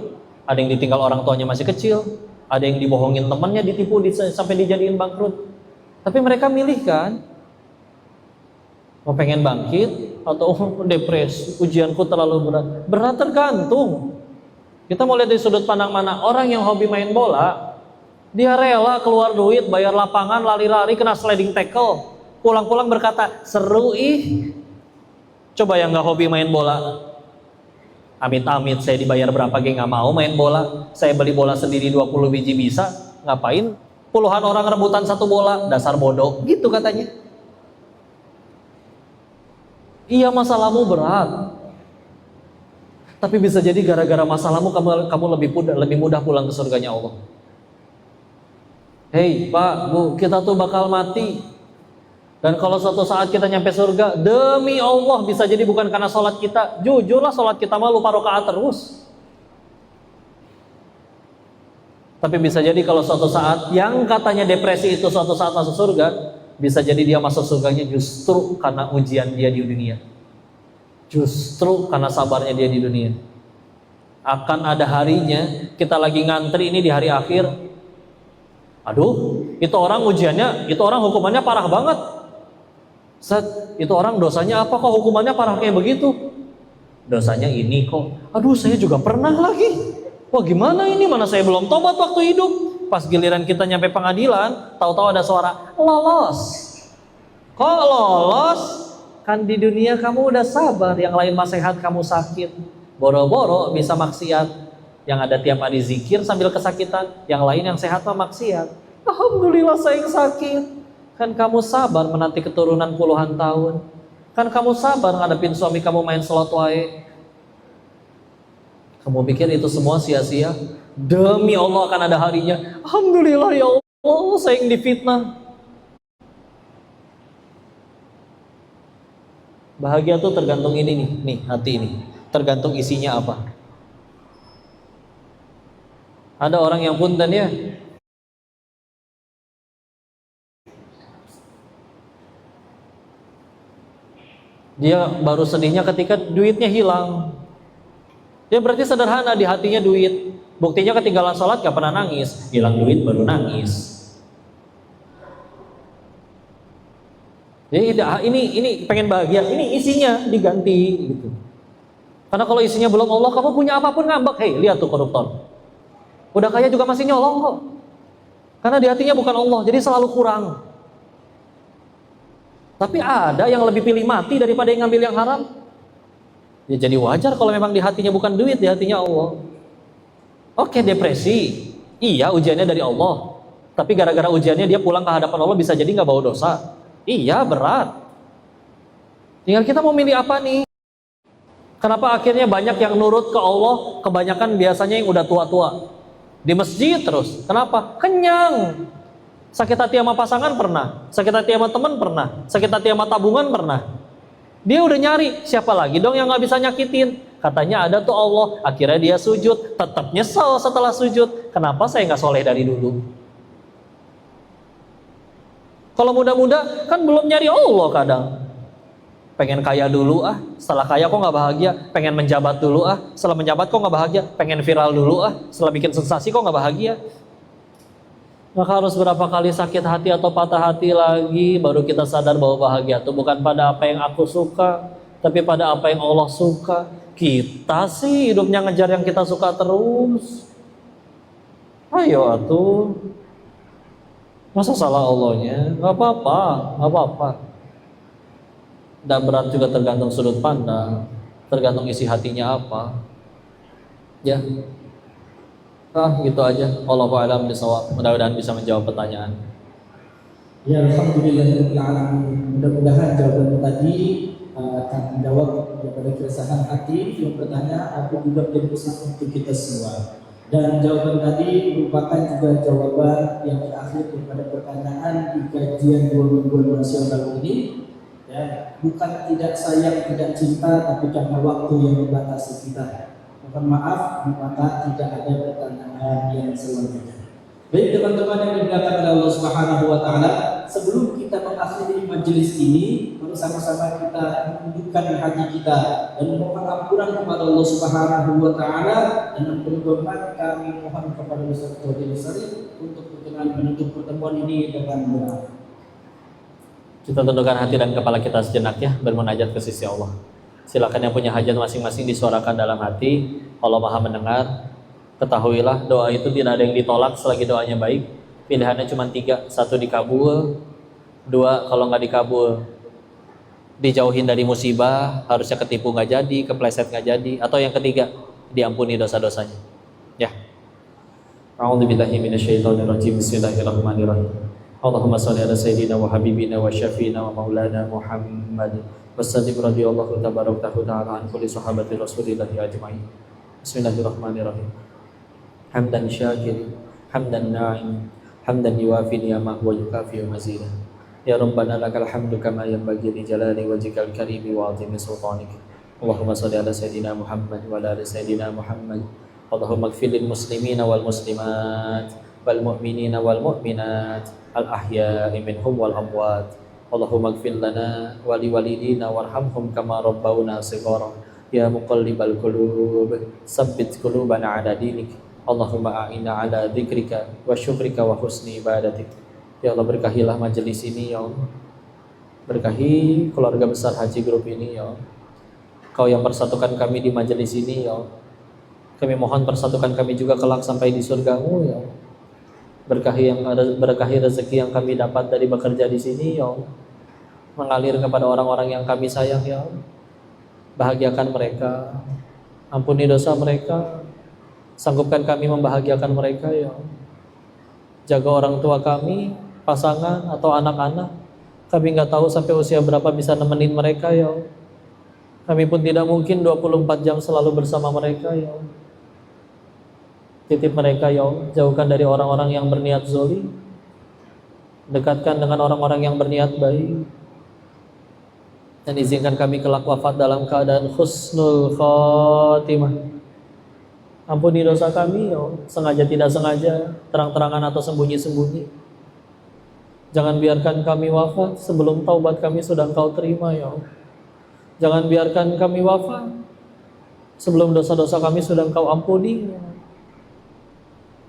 ada yang ditinggal orang tuanya masih kecil, ada yang dibohongin temannya, ditipu sampai dijadiin bangkrut. Tapi mereka milih kan, mau pengen bangkit atau depresi, ujianku terlalu berat. Berat tergantung. Kita mau lihat dari sudut pandang mana. Orang yang hobi main bola, dia rela keluar duit, bayar lapangan, lari-lari, kena sliding tackle, pulang-pulang berkata, seru ih. Coba yang gak hobi main bola, amit-amit saya dibayar berapa geng gak mau main bola. Saya beli bola sendiri 20 biji bisa. Ngapain puluhan orang rebutan satu bola? Dasar bodoh, gitu katanya. Iya, masalahmu berat, tapi bisa jadi gara-gara masalahmu kamu lebih mudah pulang ke surganya Allah. Hei Pak, Bu, kita tuh bakal mati. Dan kalau suatu saat kita nyampe surga, demi Allah bisa jadi bukan karena sholat kita. Jujurlah sholat kita mah lupa rakaat terus. Tapi bisa jadi kalau suatu saat yang katanya depresi itu suatu saat masuk surga, bisa jadi dia masuk surganya justru karena ujian dia di dunia. Justru karena sabarnya dia di dunia. Akan ada harinya kita lagi ngantri ini di hari akhir. Aduh, itu orang ujiannya, itu orang hukumannya parah banget. Set, itu orang dosanya apa kok hukumannya parah kayak begitu? Dosanya ini kok. Aduh, saya juga pernah lagi. Wah, gimana ini? Mana saya belum tobat waktu hidup. Pas giliran kita nyampe pengadilan, tahu-tahu ada suara lolos. Kok lolos? Kan di dunia kamu udah sabar, yang lain mah sehat kamu sakit. Boro-boro bisa maksiat. Yang ada tiap hari zikir sambil kesakitan, yang lain yang sehat mah maksiat. Alhamdulillah saya yang sakit. Kan kamu sabar menanti keturunan puluhan tahun. Kan kamu sabar ngadepin suami kamu main sholat wae. Kamu pikir itu semua sia-sia? Demi Allah akan ada harinya. Alhamdulillah ya Allah, saya yang difitnah. Bahagia tuh tergantung ini nih hati ini. Tergantung isinya apa. Ada orang yang punten ya, dia baru sedihnya ketika duitnya hilang. Ya berarti sederhana, di hatinya duit. Buktinya ketinggalan sholat gak pernah nangis, hilang duit baru nangis. Jadi ini pengen bahagia, ini isinya diganti gitu. Karena kalau isinya belum Allah, kamu punya apapun ngambek. Hei, lihat tuh koruptor. Udah kaya juga masih nyolong kok. Karena di hatinya bukan Allah, jadi selalu kurang. Tapi ada yang lebih pilih mati daripada yang ngambil yang haram. Ya jadi wajar kalau memang di hatinya bukan duit, di hatinya Allah. Oke, depresi. Iya, ujiannya dari Allah. Tapi gara-gara ujiannya dia pulang ke hadapan Allah bisa jadi nggak bawa dosa. Iya, berat. Tinggal kita mau milih apa nih? Kenapa akhirnya banyak yang nurut ke Allah, kebanyakan biasanya yang udah tua-tua. Di masjid terus. Kenapa? Kenyang. Sakit hati sama pasangan pernah, sakit hati sama teman pernah, sakit hati sama tabungan pernah. Dia udah nyari, siapa lagi dong yang nggak bisa nyakitin? Katanya ada tuh Allah. Akhirnya dia sujud, tetap nyesel setelah sujud. Kenapa saya nggak soleh dari dulu? Kalau muda-muda kan belum nyari Allah kadang. Pengen kaya dulu setelah kaya kok nggak bahagia. Pengen menjabat dulu setelah menjabat kok nggak bahagia. Pengen viral dulu setelah bikin sensasi kok nggak bahagia. Maka harus berapa kali sakit hati atau patah hati lagi baru kita sadar bahwa bahagia itu bukan pada apa yang aku suka, tapi pada apa yang Allah suka. Kita sih hidupnya ngejar yang kita suka terus. Ayo atuh. Masa salah Allahnya? Gak apa-apa, gak apa-apa. Dan berat juga tergantung sudut pandang, tergantung isi hatinya apa. Ya. Gitu aja. Wallahu a'lam bishawab. Mudah-mudahan bisa menjawab pertanyaan. Ya, alhamdulillah. Mudah-mudahan jawaban tadi akan menjawab daripada keresahan hati yang bertanya, aku juga menjadi pesan untuk kita semua. Dan jawaban tadi merupakan juga jawaban yang terakhir daripada pertanyaan di kajian 2 mingguan nasional ini. Ya, bukan tidak sayang, tidak cinta, tapi karena waktu yang membatasi kita. Mohon maaf, maka tidak ada pertanyaan yang selanjutnya. Baik teman-teman yang dimuliakan oleh Allah Subhanahu wa taala, sebelum kita mengakhiri majelis ini, mari sama-sama kita menundukkan hati kita dan memohon ampunan kepada Allah Subhanahu wa taala, dan penuh hormat kami mohon kepada Ustaz Qadir Sari untuk berkenan menutup pertemuan ini dengan doa. Kita tundukkan hati dan kepala kita sejenak ya, bermunajat ke sisi Allah. Silakan yang punya hajat masing-masing disuarakan dalam hati. Allah Maha mendengar. Ketahuilah doa itu tidak ada yang ditolak selagi doanya baik. Pilihannya cuma 3. 1 dikabul, 2 kalau nggak dikabul dijauhin dari musibah, harusnya ketipu nggak jadi, kepleset nggak jadi, atau yang ketiga diampuni dosa-dosanya. Ya. A'udzubillahi minasyaitonirrajim. Bismillahirrahmanirrahim. Allahumma shalli ala sayyidina wa habibina wa syafiina wa maulana Muhammad wasallim radhiyallahu tabaraka ta'ala an kulli sahabati rasulillahi ajma'in. Bismillahirrahmanirrahim. Hamdan syakirin, hamdan na'im, hamdan yuwafi ni'amah wa yukafi mazidah. Ya Rabbana lakal hamdu kama yanbaghi li jalali wajhikal karimi wa 'azimi sultanik. Allahumma shalli ala sayyidina Muhammad wa ala ali sayyidina Muhammad. Allahumma ighfir lil muslimina wal muslimat wal mu'minina wal mu'minat al ahya'i minhum wal amwat. Allahumma ighfir lana wa li walidina warhamhum kama rabbawna shighara. Ya muqallibal qulub tsabbit qulubana ala dinik. Allahumma a'inna ala dzikrika wa syukrika wa husni ibadatik. Ya Allah, berkahilah majelis ini ya Allah. Berkahi keluarga besar Haji Group ini ya Allah. Kau yang persatukan kami di majelis ini ya Allah. Kami mohon persatukan kami juga kelak sampai di surga-Mu ya Allah. Berkahi rezeki yang kami dapat dari bekerja di sini ya Allah. Mengalir kepada orang-orang yang kami sayang ya Allah. Bahagiakan mereka, ampuni dosa mereka, sanggupkan kami membahagiakan mereka ya Allah. Jaga orang tua kami, pasangan atau anak-anak. Kami nggak tahu sampai usia berapa bisa nemenin mereka ya Allah. Kami pun tidak mungkin 24 jam selalu bersama mereka ya Allah. Titip mereka ya Allah, jauhkan dari orang-orang yang berniat zalim, dekatkan dengan orang-orang yang berniat baik, dan izinkan kami kelak wafat dalam keadaan husnul khatimah. Ampuni dosa kami ya Allah, sengaja tidak sengaja, terang-terangan atau sembunyi-sembunyi. Jangan biarkan kami wafat sebelum taubat kami sudah Engkau terima ya Allah. Jangan biarkan kami wafat sebelum dosa-dosa kami sudah Engkau ampuni ya Allah.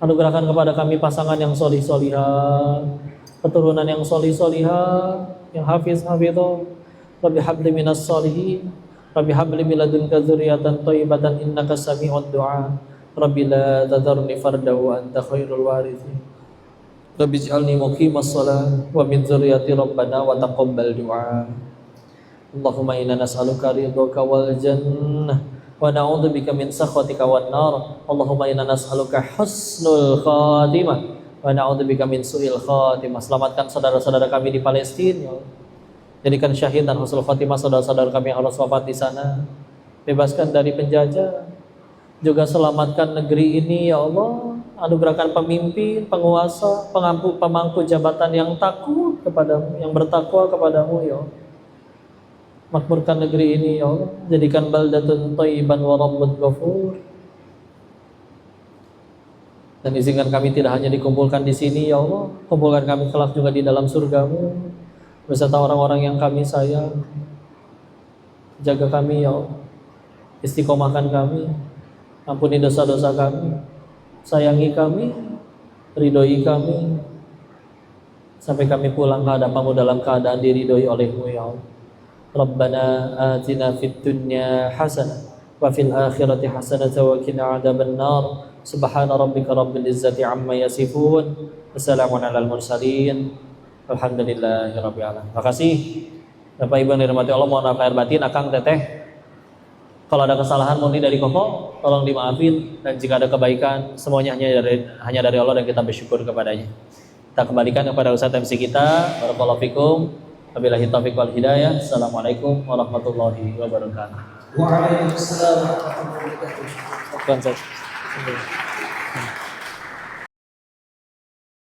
Anugerahkan kepada kami pasangan yang solih-solihah, keturunan yang solih-solihah, yang hafiz-hafidhah. Rabbi habli minas solihin, Rabbi habli min ladunka dzurriyyatan thayyibatan innaka sami'ud du'a. Rabbi la tadharni fardan wa anta khairul warithin. Rabbi ij'alni muqimas shalah wa min dzurriyyati rabbana wa taqabbal du'a. Allahumma inna nas'aluka ridhaka wal jannah wa na'udzubika min sakhatika wan nar. Allahumma inna nas'aluka husnul khatimah Wa na'udzubika min su'il khatimah. Selamatkan saudara-saudara kami di Palestina, ya Allah. Jadikan syahid dan husnul khatimah saudara-saudara kami yang harus wafat di sana. Bebaskan dari penjajah. Juga selamatkan negeri ini, ya Allah. Anugerahkan pemimpin, penguasa, pemangku jabatan yang takut kepadamu, yang bertakwa kepadamu, ya Allah. Makmurkan negeri ini, ya Allah. Jadikan baldatun thayyiban wa rabbun ghafur. Dan izinkan kami tidak hanya dikumpulkan di sini, ya Allah. Kumpulkan kami kelak juga di dalam surgamu beserta orang-orang yang kami sayang. Jaga kami, ya Allah. Istiqomahkan kami. Ampuni dosa-dosa kami. Sayangi kami. Ridhoi kami. Sampai kami pulang ke hadapanmu dalam keadaan diridhoi olehmu, ya Allah. Rabbana atina fid dunya hasanah wa fil akhirati hasanah wa qina adzaban nar. Subhana rabbika rabbil izzati amma yasifun. Wassalamun alal mursalin. Alhamdulillahi rabbil alamin. Makasih Bapak Ibu yang dirahmati Allah, mohon maaf lahir batin, Akang, Teteh. Kalau ada kesalahan murni dari Koko, tolong dimaafin, dan jika ada kebaikan semuanya hanya dari Allah dan kita bersyukur kepadanya. Kita kembalikan kepada Ustaz MC kita. Barakallahu fikum. Wabillahi taufiq wal hidayah. Assalamualaikum warahmatullahi wabarakatuh. Waalaikumsalam warahmatullahi wabarakatuh. Tuan, Ustaz.